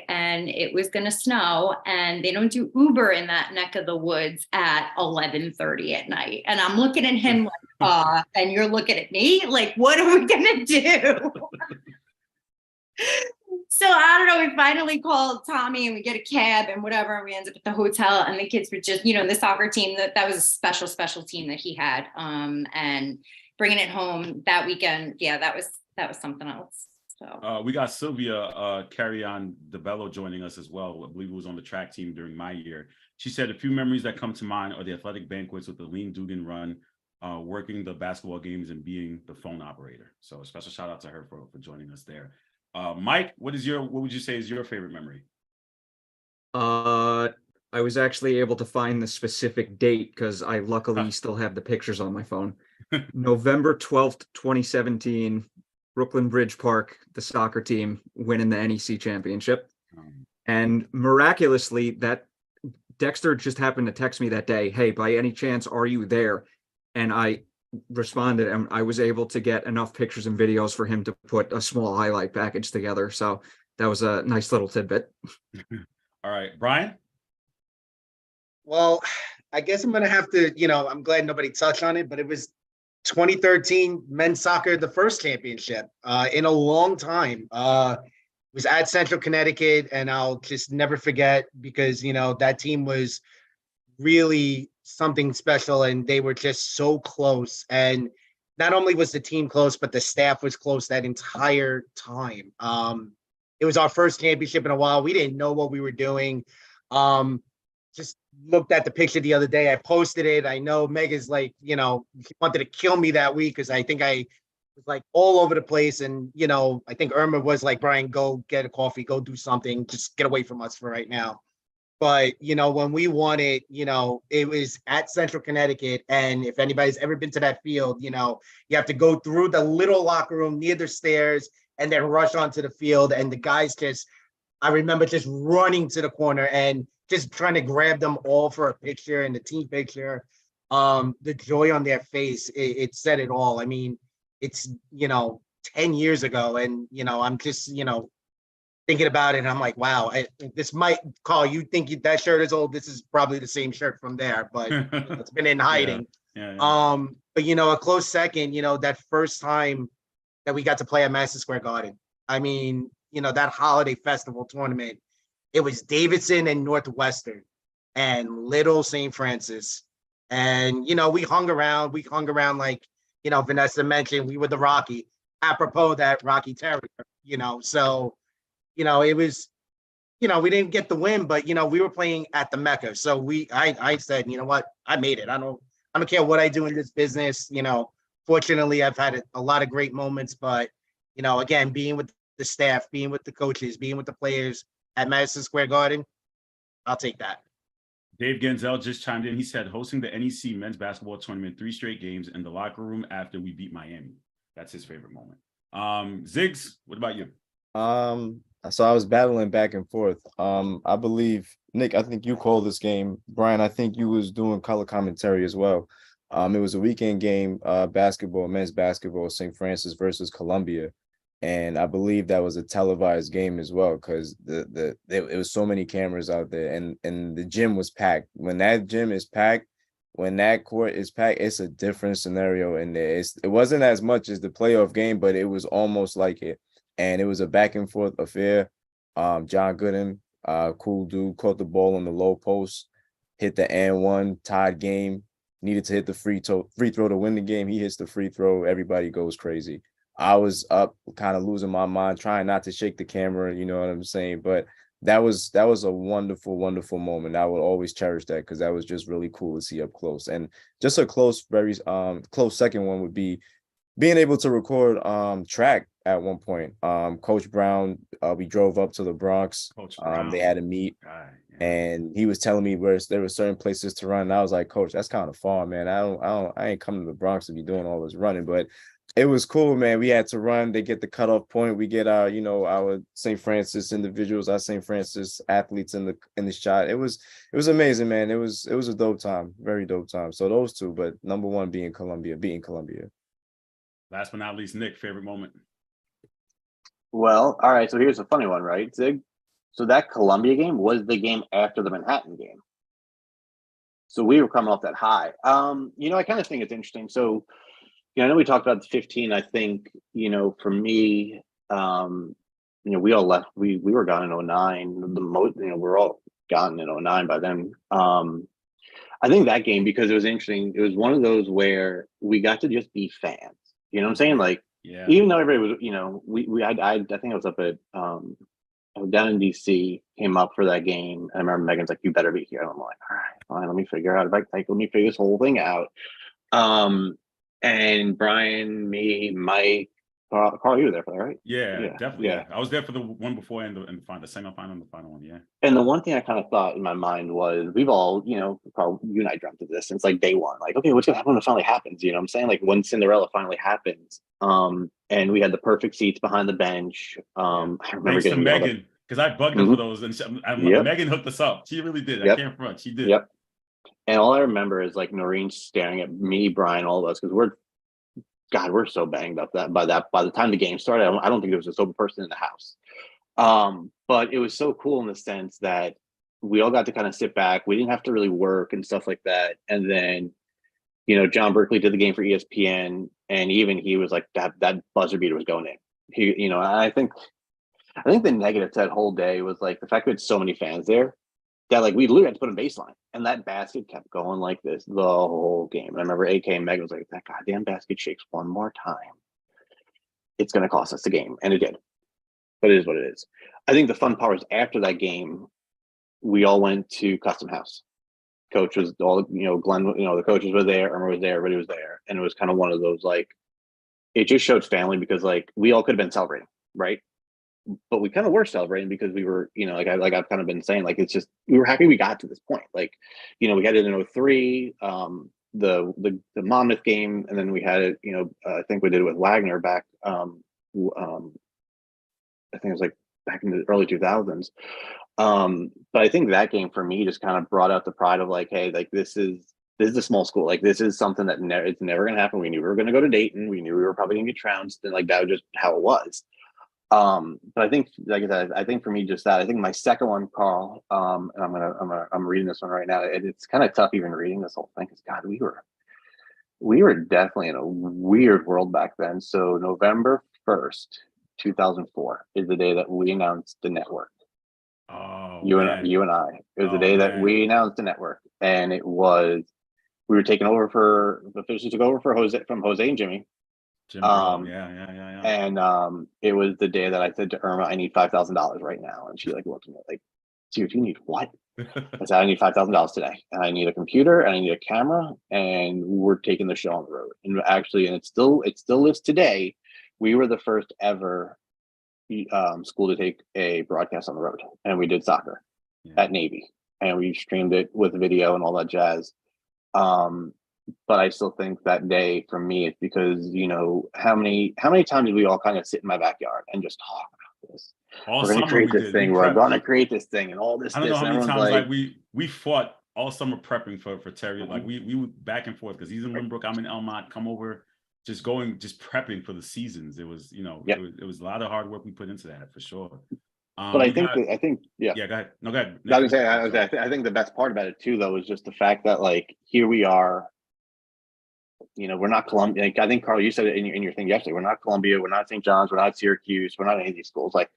and it was going to snow, and they don't do Uber in that neck of the woods at 11:30 at night. And I'm looking at him like, and you're looking at me like, what are we going to do? So I don't know, we finally called Tommy and we get a cab and whatever, and we end up at the hotel, and the kids were just, the soccer team, that was a special team that he had, and bringing it home that weekend. Yeah, that was something else. So we got Sylvia Carry on DeBello joining us as well. I believe it was on the track team during my year. She said a few memories that come to mind are the athletic banquets with the Lean Dugan run, working the basketball games, and being the phone operator. So a special shout out to her for joining us there. Mike, what would you say is your favorite memory? I was actually able to find the specific date because I luckily still have the pictures on my phone. November 12th, 2017, Brooklyn Bridge Park, the soccer team winning the NEC championship. And miraculously, that Dexter just happened to text me that day, hey, by any chance, are you there? And I responded, and I was able to get enough pictures and videos for him to put a small highlight package together. So that was a nice little tidbit. All right, Brian? Well, I guess I'm going to have to, I'm glad nobody touched on it, but it was 2013 men's soccer, the first championship in a long time. It was at Central Connecticut, and I'll just never forget because, that team was really something special, and they were just so close. And not only was the team close, but the staff was close that entire time. It was our first championship in a while. We didn't know what we were doing. Just looked at the picture the other day. I posted it. I know Meg is like, she wanted to kill me that week because I think I was like all over the place. And, I think Irma was like, Brian, go get a coffee, go do something, just get away from us for right now. But, when we won it, it was at Central Connecticut. And if anybody's ever been to that field, you have to go through the little locker room near the stairs and then rush onto the field. And the guys I remember just running to the corner and just trying to grab them all for a picture and the team picture. The joy on their face, it said it all. I mean, it's, 10 years ago. And, I'm just, thinking about it. And I'm like, wow, this might, Carl, you think that shirt is old. This is probably the same shirt from there, but it's been in hiding. Yeah. But, a close second, that first time that we got to play at Madison Square Garden. I mean, that holiday festival tournament, it was Davidson and Northwestern and Little St. Francis. And, we hung around like, Vanessa mentioned, we were the Rocky, apropos that Rocky Terrier, so, it was we didn't get the win, but we were playing at the Mecca. So I said, you know what, I made it. I don't care what I do in this business. Fortunately, I've had a lot of great moments, but again, being with the staff, being with the coaches, being with the players at Madison Square Garden, I'll take that. Dave Genzel just chimed in. He said, hosting the NEC men's basketball tournament 3 straight games in the locker room after we beat Miami. That's his favorite moment. Ziggs, what about you? So I was battling back and forth. I believe, Nick, I think you called this game. Brian, I think you was doing color commentary as well. It was a weekend game, basketball, men's basketball, St. Francis versus Columbia. And I believe that was a televised game as well, because it was so many cameras out there, and the gym was packed. When that gym is packed, when that court is packed, it's a different scenario in there. It wasn't as much as the playoff game, but it was almost like it. And it was a back and forth affair. John Gooden, cool dude, caught the ball on the low post, hit the and one, tied game, needed to hit the free throw to win the game. He hits the free throw. Everybody goes crazy. I was up, kind of losing my mind, trying not to shake the camera, you know what I'm saying? But that was a wonderful, wonderful moment. I will always cherish that, because that was just really cool to see up close. And just a close, very close second one would be being able to record track at one point. Coach Brown, we drove up to the Bronx. Coach Brown. They had a meet. And he was telling me where there were certain places to run. And I was like, Coach, that's kind of far, man. I ain't coming to the Bronx to be doing all this running, but it was cool, man. We had to run. They get the cutoff point. We get our St. Francis individuals, our St. Francis athletes in the shot. It was amazing, man. It was a dope time, very dope time. So those two, but number one being beating Columbia. Last but not least, Nick, favorite moment. Well, all right. So here's a funny one, right, Zig? So that Columbia game was the game after the Manhattan game. So we were coming off that high. I kind of think it's interesting. So, I know we talked about the 15. I think, for me, we all left. We were gone in 09. The most, we're all gone in 09 by then. I think that game, because it was interesting, it was one of those where we got to just be fans. You know what I'm saying? Like, Yeah. Even though everybody was, I think I was up at, I was down in DC, came up for that game. And I remember Megan's like, you better be here. And I'm like, all right, fine, let me figure out, let me figure this whole thing out. And Brian, me, Mike, Carl, you were there for that, right? Yeah, definitely. Yeah. I was there for the one before and the semifinal and the final one. Yeah. And the one thing I kind of thought in my mind was, we've all, Carl, you and I dreamt of this. And it's like day one, like, okay, what's gonna happen when it finally happens? You know what I'm saying? Like when Cinderella finally happens. And we had the perfect seats behind the bench. I remember Thanks to getting Megan, because I bugged her for those, and Megan hooked us up. She really did. Yep. I can't front. She did. Yep. And all I remember is like Noreen staring at me, Brian, all of us, because we're so banged up that by the time the game started, I don't think there was a sober person in the house. But it was so cool in the sense that we all got to kind of sit back. We didn't have to really work and stuff like that. And then, John Berkeley did the game for ESPN, and even he was like that buzzer beater was going in. He, I think the negative to that whole day was like the fact we had so many fans there that like we literally had to put a baseline, and that basket kept going like this the whole game. And I remember AK and Meg was like, that goddamn basket shakes one more time, it's going to cost us the game. And it did, but it is what it is. I think the fun part was after that game, we all went to Custom House. Coach was all, Glenn, the coaches were there, Irma was there, everybody was there. And it was kind of one of those, like, it just showed family, because like we all could have been celebrating, right? But we kind of were celebrating because we were, like I've kind of been saying, like, it's just, we were happy we got to this point. Like, we had it in 03, the Monmouth game, and then we had it, I think we did it with Wagner back, I think it was like back in the early 2000s. But I think that game for me just kind of brought out the pride of like, hey, like this is a small school. Like this is something that it's never going to happen. We knew we were going to go to Dayton. We knew we were probably going to get trounced, and like that was just how it was. But I think, like I said, I think for me, just that. I think my second one, Carl, and I'm reading this one right now. And it's kind of tough even reading this whole thing, because God, we were definitely in a weird world back then. So November 1st, 2004 is the day that we announced the network. Oh, you and I. It was the day that we announced the network, and it was, we were taking over officially took over for Jose and Jimmy. Jim Brown. Yeah. And it was the day that I said to Irma, I need $5,000 right now. And she like looked at me like, dude, you need what? I said, I need $5,000 today, and I need a computer, and I need a camera, and we're taking the show on the road. And actually, and it still lives today. We were the first ever school to take a broadcast on the road, and we did soccer at Navy, and we streamed it with video and all that jazz. But I still think that day for me, it's because, you know, how many times did we all kind of sit in my backyard and just talk about this? All We're going to summer create we this did. thing. We're going to create this thing and all this. I don't know how many and times everyone's like we fought all summer prepping for Terrier. Like we were back and forth because he's in Lynbrook, I'm in Elmont. Come over, just prepping for the seasons. It was, you know, it was a lot of hard work we put into that for sure. But I think yeah. Go ahead. No, go ahead. I was gonna say, I think the best part about it too, though, is just the fact that like here we are. You know, we're not Columbia. Like, I think Carl, you said it in your thing yesterday. We're not Columbia. We're not St. John's. We're not Syracuse. We're not any of these schools. Like,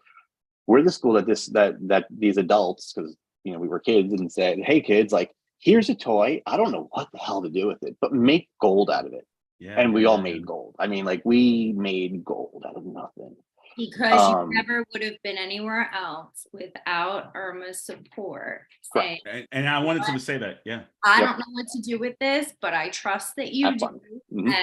we're the school that these adults, because you know we were kids, and said, "Hey, kids, like here's a toy. I don't know what the hell to do with it, but make gold out of it." Yeah, and we all made gold. I mean, like we made gold out of nothing. Because you never would have been anywhere else without Irma's support. Saying, and I wanted to say that, I don't know what to do with this, but I trust that you do. And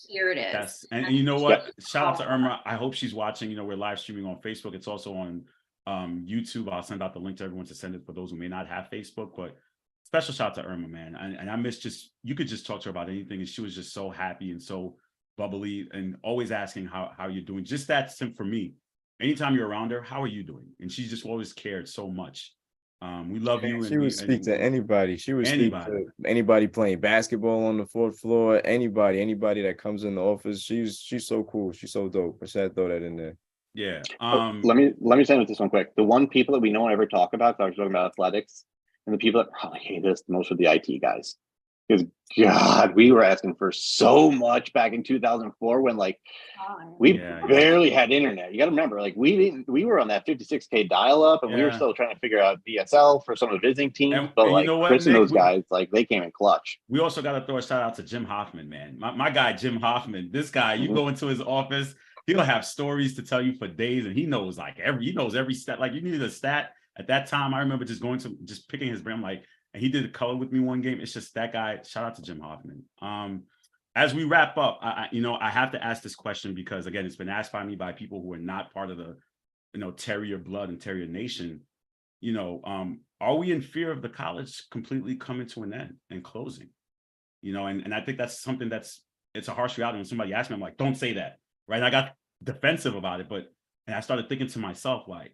here it is. Yes. And you know what? Shout out to Irma. I hope she's watching. You know, we're live streaming on Facebook. It's also on YouTube. I'll send out the link to everyone to send it for those who may not have Facebook. But special shout out to Irma, man. And I miss you could just talk to her about anything. And she was just so happy and so bubbly and always asking how you're doing. Just that for me. Anytime you're around her, how are you doing? And she just always cared so much. We love you. She would speak to anybody. She would speak to anybody playing basketball on the fourth floor. Anybody that comes in the office. She's so cool. She's so dope. I should throw that in there. Yeah. Let me say this one quick. The one people that we don't ever talk about. So I was talking about athletics, and the people that probably hate us the most are the IT guys. Because God, we were asking for so much back in 2004 when like we barely had internet. You got to remember, like we were on that 56K dial up, and we were still trying to figure out DSL for some of the visiting teams. But like Chris and those guys, like they came in clutch. We also got to throw a shout out to Jim Hoffman, man. My guy Jim Hoffman. This guy, you go into his office, he'll have stories to tell you for days, and he knows every stat. Like you needed a stat at that time. I remember just picking his brain. I'm like. And he did a color with me one game. It's just that guy. Shout out to Jim Hoffman. As we wrap up, I have to ask this question because again, it's been asked by me by people who are not part of the, Terrier blood and Terrier Nation. Are we in fear of the college completely coming to an end and closing? And I think that's something it's a harsh reality. When somebody asks me, I'm like, don't say that, right? And I got defensive about it, and I started thinking to myself, like,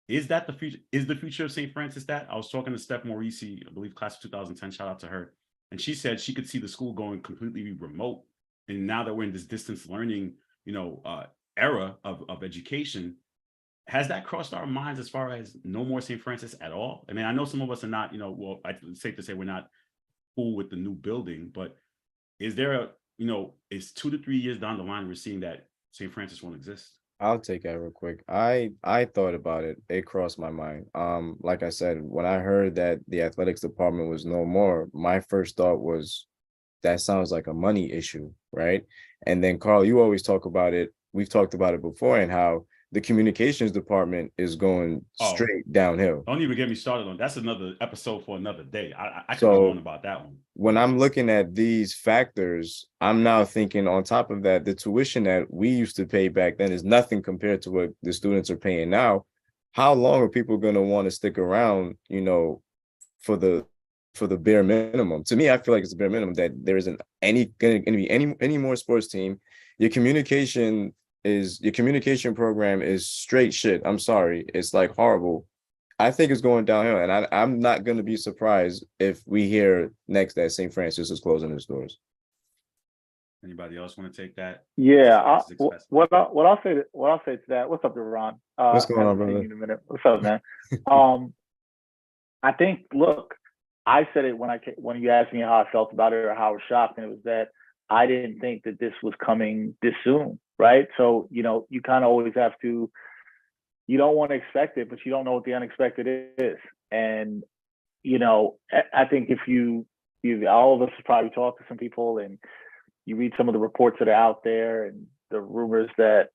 is that the future? Is the future of St. Francis that? I was talking to Steph Morisi, I believe class of 2010, shout out to her. And she said she could see the school going completely remote. And now that we're in this distance learning, era of education, has that crossed our minds as far as no more St. Francis at all? I mean, I know some of us are not, it's safe to say we're not cool with the new building, but is there is 2 to 3 years down the line, we're seeing that St. Francis won't exist? I'll take that real quick. I thought about it. It crossed my mind. Like I said, when I heard that the athletics department was no more, my first thought was that sounds like a money issue, right? And then Carl, you always talk about it. We've talked about it before, and how the communications department is going straight downhill. Don't even get me started on that's another episode for another day. I could go on about that one. When I'm looking at these factors, I'm now thinking on top of that, the tuition that we used to pay back then is nothing compared to what the students are paying now. How long are people going to want to stick around, for the bare minimum? To me, I feel like it's the bare minimum that there isn't going to be any more sports team. Your communication program is straight shit. I'm sorry. It's like horrible. I think it's going downhill, and I'm not going to be surprised if we hear next that St. Francis is closing its doors. Anybody else want to take that? Yeah. What I'll say to that. What's up, Ron? What's going on, brother? In a minute. What's up, man? I think. Look, I said it when you asked me how I felt about it or how I was shocked, and it was that I didn't think that this was coming this soon. Right. So, you kind of always have to, you don't want to expect it, but you don't know what the unexpected is. And, I think if you all of us have probably talked to some people and you read some of the reports that are out there and the rumors that,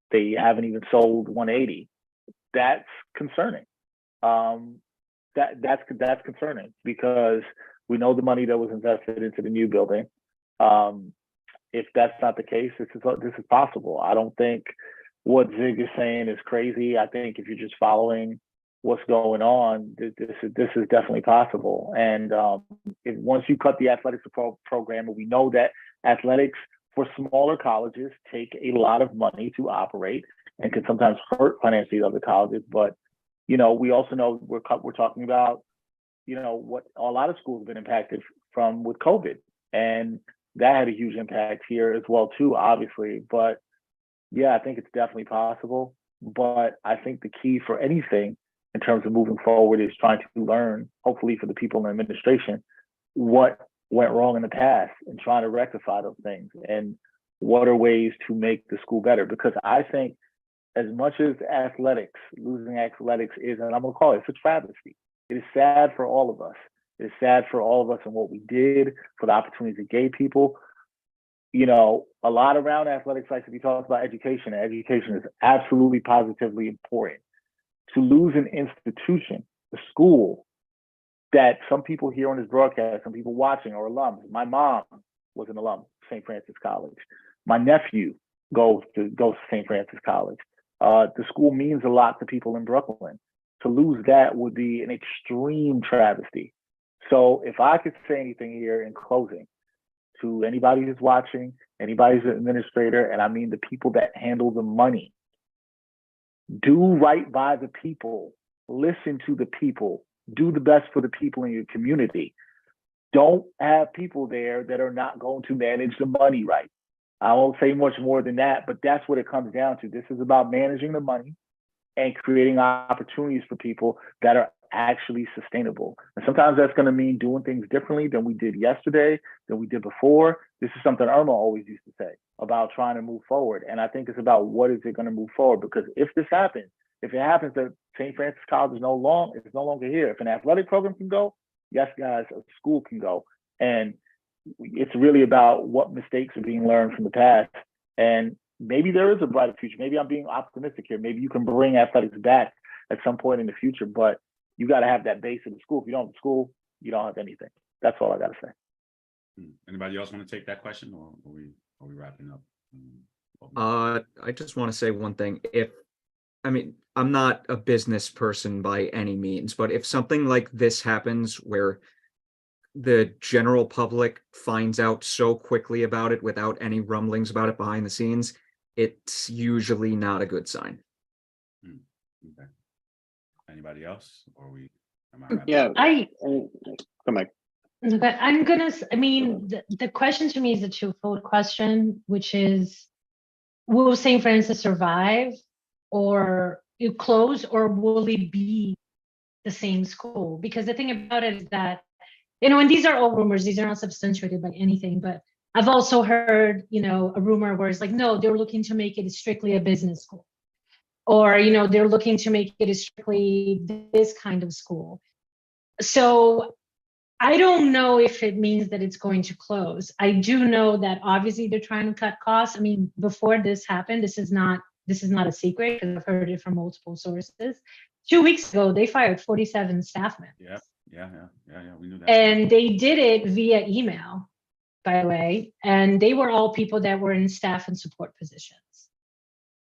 they haven't even sold 180. That's concerning. That's concerning because we know the money that was invested into the new building. If that's not the case, this is possible. I don't think what Zig is saying is crazy. I think if you're just following what's going on, this is definitely possible. And once you cut the athletics program, and we know that athletics for smaller colleges take a lot of money to operate and can sometimes hurt financially other colleges. But we also know we're talking about what a lot of schools have been impacted from with COVID, and that had a huge impact here as well too, obviously. But yeah, I think it's definitely possible. But I think the key for anything in terms of moving forward is trying to learn, hopefully for the people in the administration, what went wrong in the past and trying to rectify those things and what are ways to make the school better. Because I think as much as losing athletics is, and I'm gonna call it, it's a travesty. It is sad for all of us. It is sad for all of us and what we did, for the opportunities it gave people. A lot around athletics likes to be talked about education, and education is absolutely positively important. To lose an institution, a school that some people here on this broadcast, some people watching are alums. My mom was an alum of St. Francis College. My nephew goes to St. Francis College. The school means a lot to people in Brooklyn. To lose that would be an extreme travesty. So if I could say anything here in closing to anybody who's watching, anybody's an administrator, and I mean the people that handle the money, do right by the people, listen to the people, do the best for the people in your community. Don't have people there that are not going to manage the money right. I won't say much more than that, but that's what it comes down to. This is about managing the money and creating opportunities for people that are actually sustainable. And sometimes that's going to mean doing things differently than we did yesterday, than we did before. This is something Irma always used to say about trying to move forward. And I think it's about what is it going to move forward? Because if this happens, if it happens that St. Francis College is no longer here, if an athletic program can go, yes, guys, a school can go. And it's really about what mistakes are being learned from the past. And maybe there is a brighter future. Maybe I'm being optimistic here. Maybe you can bring athletics back at some point in the future, but you got to have that base of the school. If you don't have school, you don't have anything. That's all I got to say. Anybody else want to take that question, or are we wrapping up? I just want to say one thing. I'm not a business person by any means, but if something like this happens where the general public finds out so quickly about it without any rumblings about it behind the scenes, it's usually not a good sign. Okay. Anybody else? Or am I wrapping Yeah, up? come back. But the question to me is a twofold question, which is, will St. Francis survive or close, or will it be the same school? Because the thing about it is that, and these are all rumors, these are not substantiated by anything, but I've also heard, a rumor where it's like, no, they're looking to make it strictly a business school. Or, they're looking to make it strictly this kind of school. So I don't know if it means that it's going to close. I do know that obviously they're trying to cut costs. I mean, before this happened, this is not a secret because I've heard it from multiple sources. 2 weeks ago, they fired 47 staff members. Yeah. We knew that. And they did it via email, by the way. And they were all people that were in staff and support positions.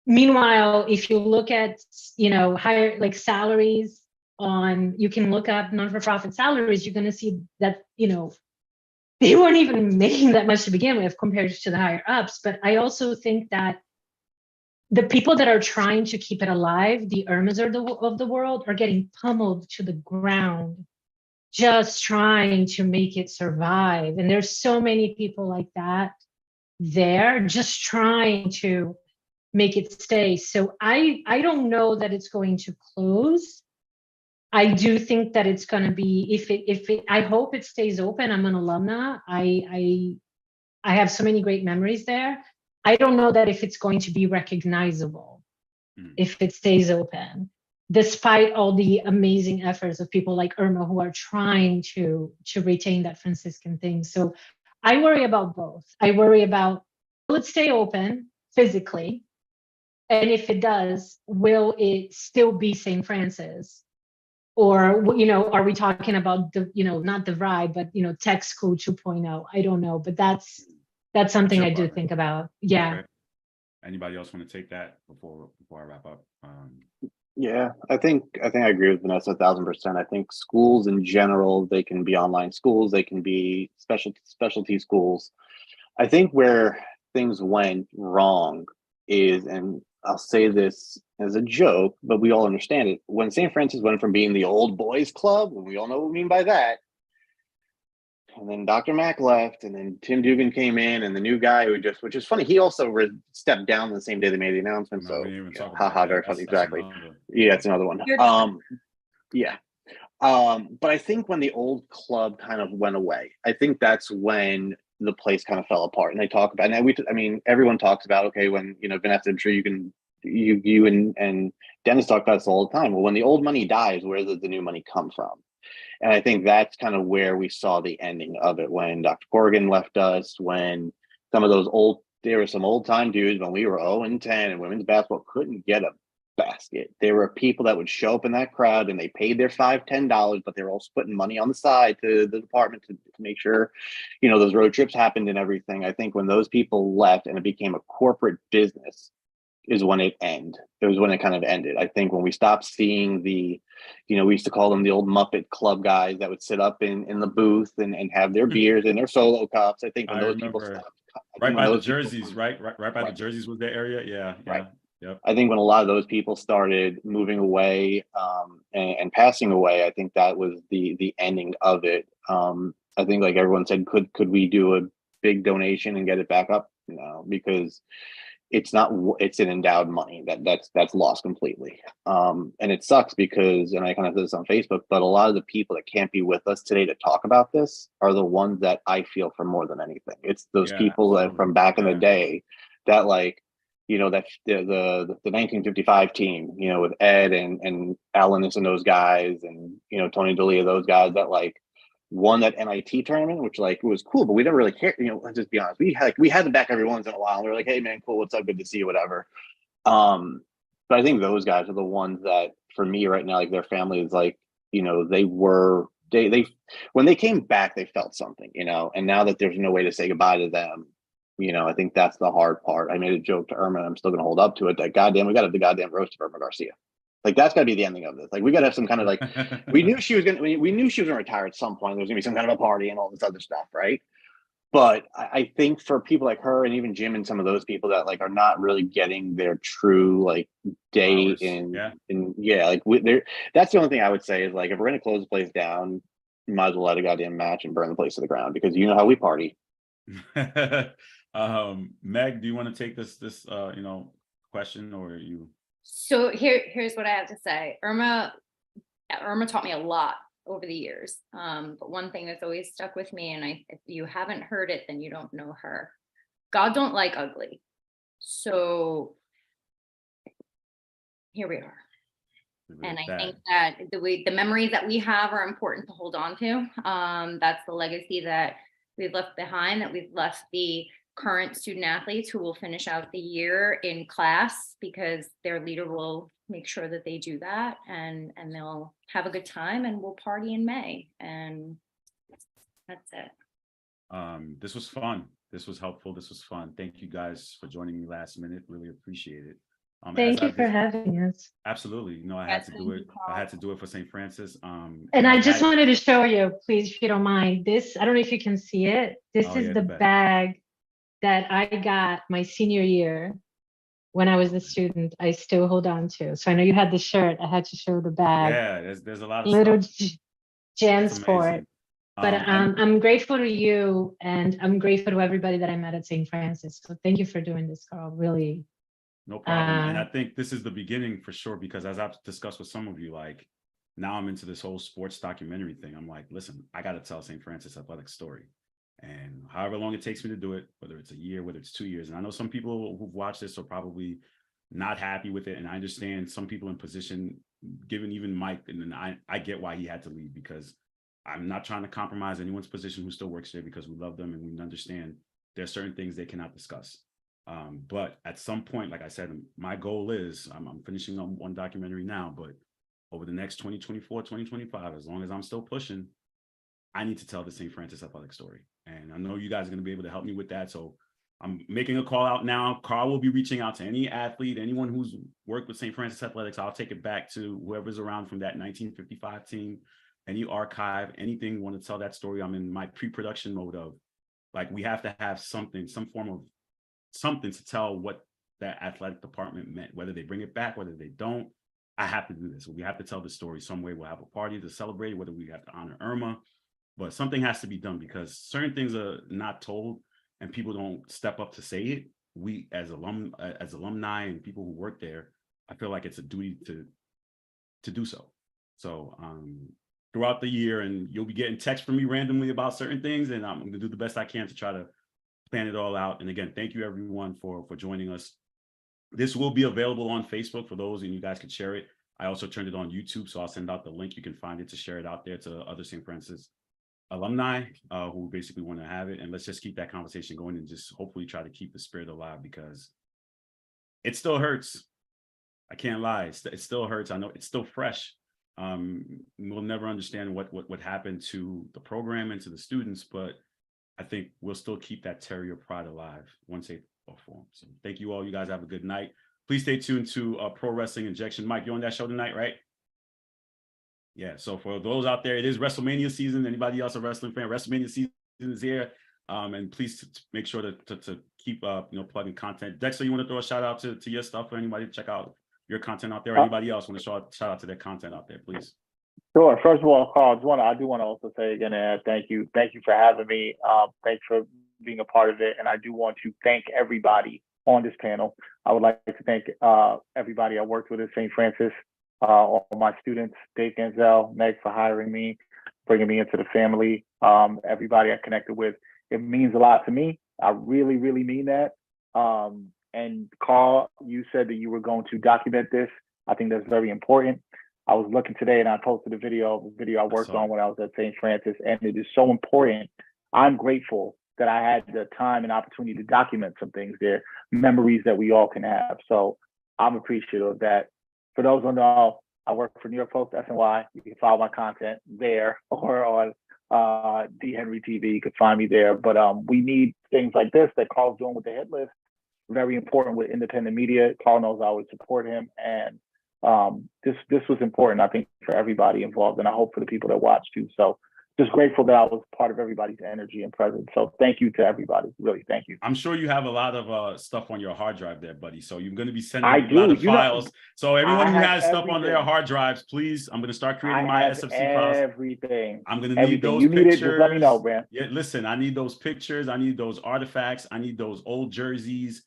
Meanwhile, if you look at, higher salaries you can look up non-for-profit salaries, you're going to see that, they weren't even making that much to begin with compared to the higher ups. But I also think that the people that are trying to keep it alive, the Irmas of the world, are getting pummeled to the ground, just trying to make it survive. And there's so many people like that there, just trying to make it stay. So I don't know that it's going to close. I do think that it's going to be, I hope it stays open. I'm an alumna. I have so many great memories there. I don't know that if it's going to be recognizable if it stays open, despite all the amazing efforts of people like Irma who are trying to retain that Franciscan thing. So I worry about both. I worry about it stay open physically? And if it does, will it still be St. Francis? Or, are we talking about the, not the ride, but, tech school 2.0? I don't know, but that's something your I do part. think about. Yeah. Okay. Anybody else want to take that before I wrap up? Yeah, I think I agree with Vanessa 1,000%. I think schools in general, they can be online schools, they can be specialty schools. I think where things went wrong is, and I'll say this as a joke, but we all understand it. When St. Francis went from being the old boys club, and we all know what we mean by that, and then Dr. Mack left, and then Tim Dugan came in, and the new guy which is funny, he also stepped down the same day they made the announcement. No, So, we didn't even talk about haha, that. very That's funny. Exactly. another. Yeah, it's another one. You're done. Yeah. But I think when the old club kind of went away, I think that's when the place kind of fell apart. And they talk about, and everyone talks about, okay, when, Vanessa, I'm sure you and Dennis talk about this all the time. Well, when the old money dies, where does the new money come from? And I think that's kind of where we saw the ending of it, when Dr. Corrigan left us, when there were some old time dudes when we were 0-10 and women's basketball couldn't get a basket. There were people that would show up in that crowd and they paid their $5-10, but they were also putting money on the side to the department to make sure, those road trips happened and everything. I think when those people left and it became a corporate business is when it ended. It was when it kind of ended. I think when we stopped seeing we used to call them the old Muppet Club guys that would sit up in the booth and have their beers and their solo cups. I think when those people stopped, right by the jerseys, right by the jerseys was their area. Yeah. Right. Yep. I think when a lot of those people started moving away and passing away, I think that was the ending of it. I think, like everyone said, could we do a big donation and get it back up? No, because it's an endowed money that's lost completely. And it sucks because, and I kind of said this on Facebook, but a lot of the people that can't be with us today to talk about this are the ones that I feel for more than anything. It's those people that from back in the day that, like, that the 1955 team, with Ed and Alanis and those guys, and Tony D'Elia, those guys that like won that NIT tournament, which like was cool, but we didn't really care. Let's just be honest. We had them back every once in a while. And we were like, hey man, cool, what's up? Good to see you, whatever. But I think those guys are the ones that, for me right now, like their families, like, they when they came back, they felt something, and now that there's no way to say goodbye to them, I think that's the hard part. I made a joke to Irma, and I'm still going to hold up to it, that goddamn, we got to have the goddamn roast of Irma Garcia. Like, that's got to be the ending of this. Like, we got to have some kind of, like, we knew she was going to retire at some point. There was going to be some kind of a party and all this other stuff, right? But I think for people like her and even Jim and some of those people that like are not really getting their true like day that's the only thing I would say is, like, if we're going to close the place down, you might as well let a goddamn match and burn the place to the ground, because you know how we party. Meg, do you want to take this question, or you? So here's what I have to say. Irma taught me a lot over the years. But one thing that's always stuck with me, and if you haven't heard it, then you don't know her. God don't like ugly. So here we are. And I think that the memories that we have are important to hold on to. That's the legacy that we've left behind, that we've left the current student athletes who will finish out the year in class, because their leader will make sure that they do that, and they'll have a good time, and we'll party in May, and that's it. This was fun. This was helpful. This was fun. Thank you guys for joining me last minute. Really appreciate it. Thank you for having us. Absolutely. I had to do it. I had to do it for St. Francis. And I just wanted to show you, please, if you don't mind, this, I don't know if you can see it. This is the bag that I got my senior year when I was a student. I still hold on to. So I know you had the shirt. I had to show the bag. Yeah, there's a lot of little stuff. gems for it. But I'm grateful to you, and I'm grateful to everybody that I met at St. Francis. So thank you for doing this, Carl. Really. No problem. And I think this is the beginning for sure, because as I've discussed with some of you, like, now I'm into this whole sports documentary thing. I'm like, listen, I got to tell St. Francis Athletics story. And however long it takes me to do it, whether it's a year, whether it's 2 years. And I know some people who've watched this are probably not happy with it. And I understand some people in position, given even Mike, and then I get why he had to leave, because I'm not trying to compromise anyone's position who still works there, because we love them and we understand there are certain things they cannot discuss. But at some point, like I said, my goal is I'm finishing on one documentary now, but over the next 2024, 2025, as long as I'm still pushing, I need to tell the St. Francis athletic story. And I know you guys are going to be able to help me with that. So I'm making a call out now. Carl will be reaching out to any athlete, anyone who's worked with St. Francis Athletics. I'll take it back to whoever's around from that 1955 team, any archive, anything, want to tell that story. I'm in my pre-production mode of, like, we have to have something, some form of something to tell what that athletic department meant, whether they bring it back, whether they don't. I have to do this. We have to tell the story some way. We'll have a party to celebrate, whether we have to honor Irma, but something has to be done because certain things are not told and people don't step up to say it. We as alumni and people who work there, I feel like it's a duty to do so. So throughout the year, and you'll be getting texts from me randomly about certain things, and I'm gonna do the best I can to try to plan it all out. And again, thank you everyone for joining us. This will be available on Facebook for those, and you guys can share it. I also turned it on YouTube, so I'll send out the link. You can find it to share it out there to other St. Francis alumni who basically want to have it. And let's just keep that conversation going and just hopefully try to keep the spirit alive, because it still hurts. I can't lie. It still hurts. I know it's still fresh. We'll never understand what happened to the program and to the students, but I think we'll still keep that Terrier pride alive once they perform. So thank you all. You guys have a good night. Please stay tuned to Pro Wrestling Injection. Mike, you're on that show tonight, right? Yeah. So for those out there, it is WrestleMania season. Anybody else a wrestling fan? WrestleMania season is here. And please make sure to keep plugging content. Dexter, you want to throw a shout out to your stuff for anybody to check out your content out there? Or anybody else want to shout out to their content out there, please? Sure. First of all, Carl, I do want to also say again, thank you for having me. Thanks for being a part of it, and I do want to thank everybody on this panel. I would like to thank everybody I worked with at St. Francis, all my students, Dave Ganzel, Meg for hiring me, bringing me into the family, everybody I connected with. It means a lot to me. I really, really mean that. And Carl, you said that you were going to document this. I think that's very important. I was looking today and I posted a video I worked on when I was at St. Francis, and it is so important. I'm grateful that I had the time and opportunity to document some things there, memories that we all can have. So I'm appreciative of that. For those who know, I work for New York Post SNY. You can follow my content there or on D Henry TV. You can find me there. But we need things like this that Carl's doing with the hit list. Very important with independent media. Carl knows I would support him, and this was important, I think, for everybody involved, and I hope for the people that watch too. So just grateful that I was part of everybody's energy and presence. So thank you to everybody. Really, thank you. I'm sure you have a lot of stuff on your hard drive there, buddy. So you're going to be sending a lot of files. So everyone who has stuff on their hard drives, please, I'm going to start creating my SFC files. Everything. I'm going to need those you pictures. Need it, just let me know, man. Yeah, listen, I need those pictures. I need those artifacts. I need those old jerseys.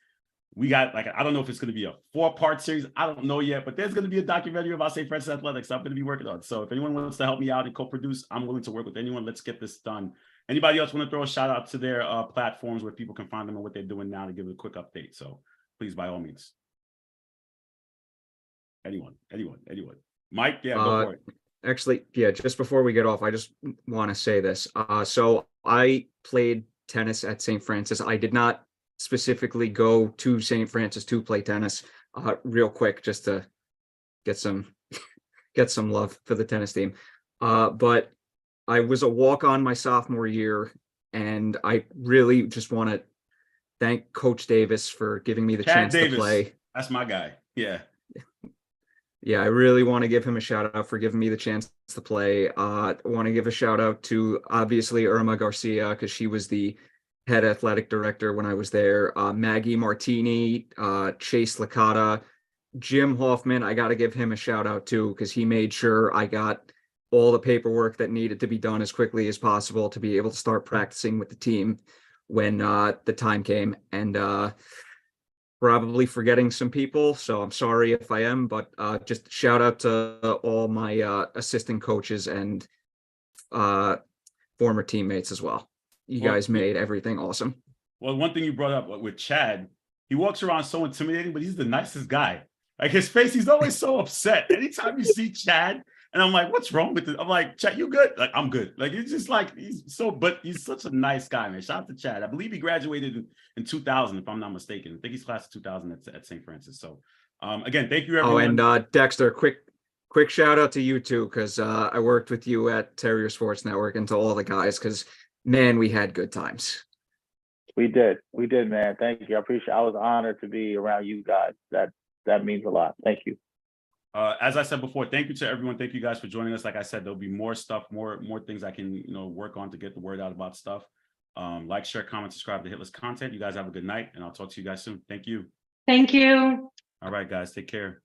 We got, like, I don't know if it's going to be a 4-part series. I don't know yet, but there's going to be a documentary about St. Francis Athletics I'm going to be working on. So if anyone wants to help me out and co-produce, I'm willing to work with anyone. Let's get this done. Anybody else want to throw a shout out to their platforms where people can find them and what they're doing now to give a quick update? So please, by all means. Anyone. Mike, yeah, go for it. Actually, yeah, just before we get off, I just want to say this. So I played tennis at St. Francis. I did not specifically go to St. Francis to play tennis. Real quick, just to get some love for the tennis team. But I was a walk-on my sophomore year, and I really just want to thank Coach Davis for giving me the chance to play. That's my guy. Yeah. Yeah, I really want to give him a shout out for giving me the chance to play. I want to give a shout out to obviously Irma Garcia, because she was the head athletic director when I was there. Maggie Martini, Chase Licata, Jim Hoffman. I got to give him a shout out too, because he made sure I got all the paperwork that needed to be done as quickly as possible to be able to start practicing with the team when the time came. And probably forgetting some people, so I'm sorry if I am, but just shout out to all my assistant coaches and former teammates as well. You guys made everything awesome. Well, one thing you brought up with Chad, he walks around so intimidating, but he's the nicest guy. Like his face, he's always so upset. Anytime you see Chad, And I'm like, what's wrong with this? I'm like, Chad, you good? Like, I'm good. Like, it's just like, but he's such a nice guy, man. Shout out to Chad. I believe he graduated in 2000, if I'm not mistaken. I think he's class of 2000 at St. Francis. So again, thank you, everyone. Oh, and Dexter, quick shout out to you too, because I worked with you at Terrier Sports Network, and to all the guys, because man, we had good times. We did, man. Thank you. I appreciate. I was honored to be around you guys. That means a lot. Thank you. As I said before, thank you to everyone. Thank you guys for joining us. Like I said, there'll be more stuff, more things I can work on to get the word out about stuff. Like, share, comment, subscribe to Hitless Content. You guys have a good night, and I'll talk to you guys soon. Thank you. Thank you. All right, guys, take care.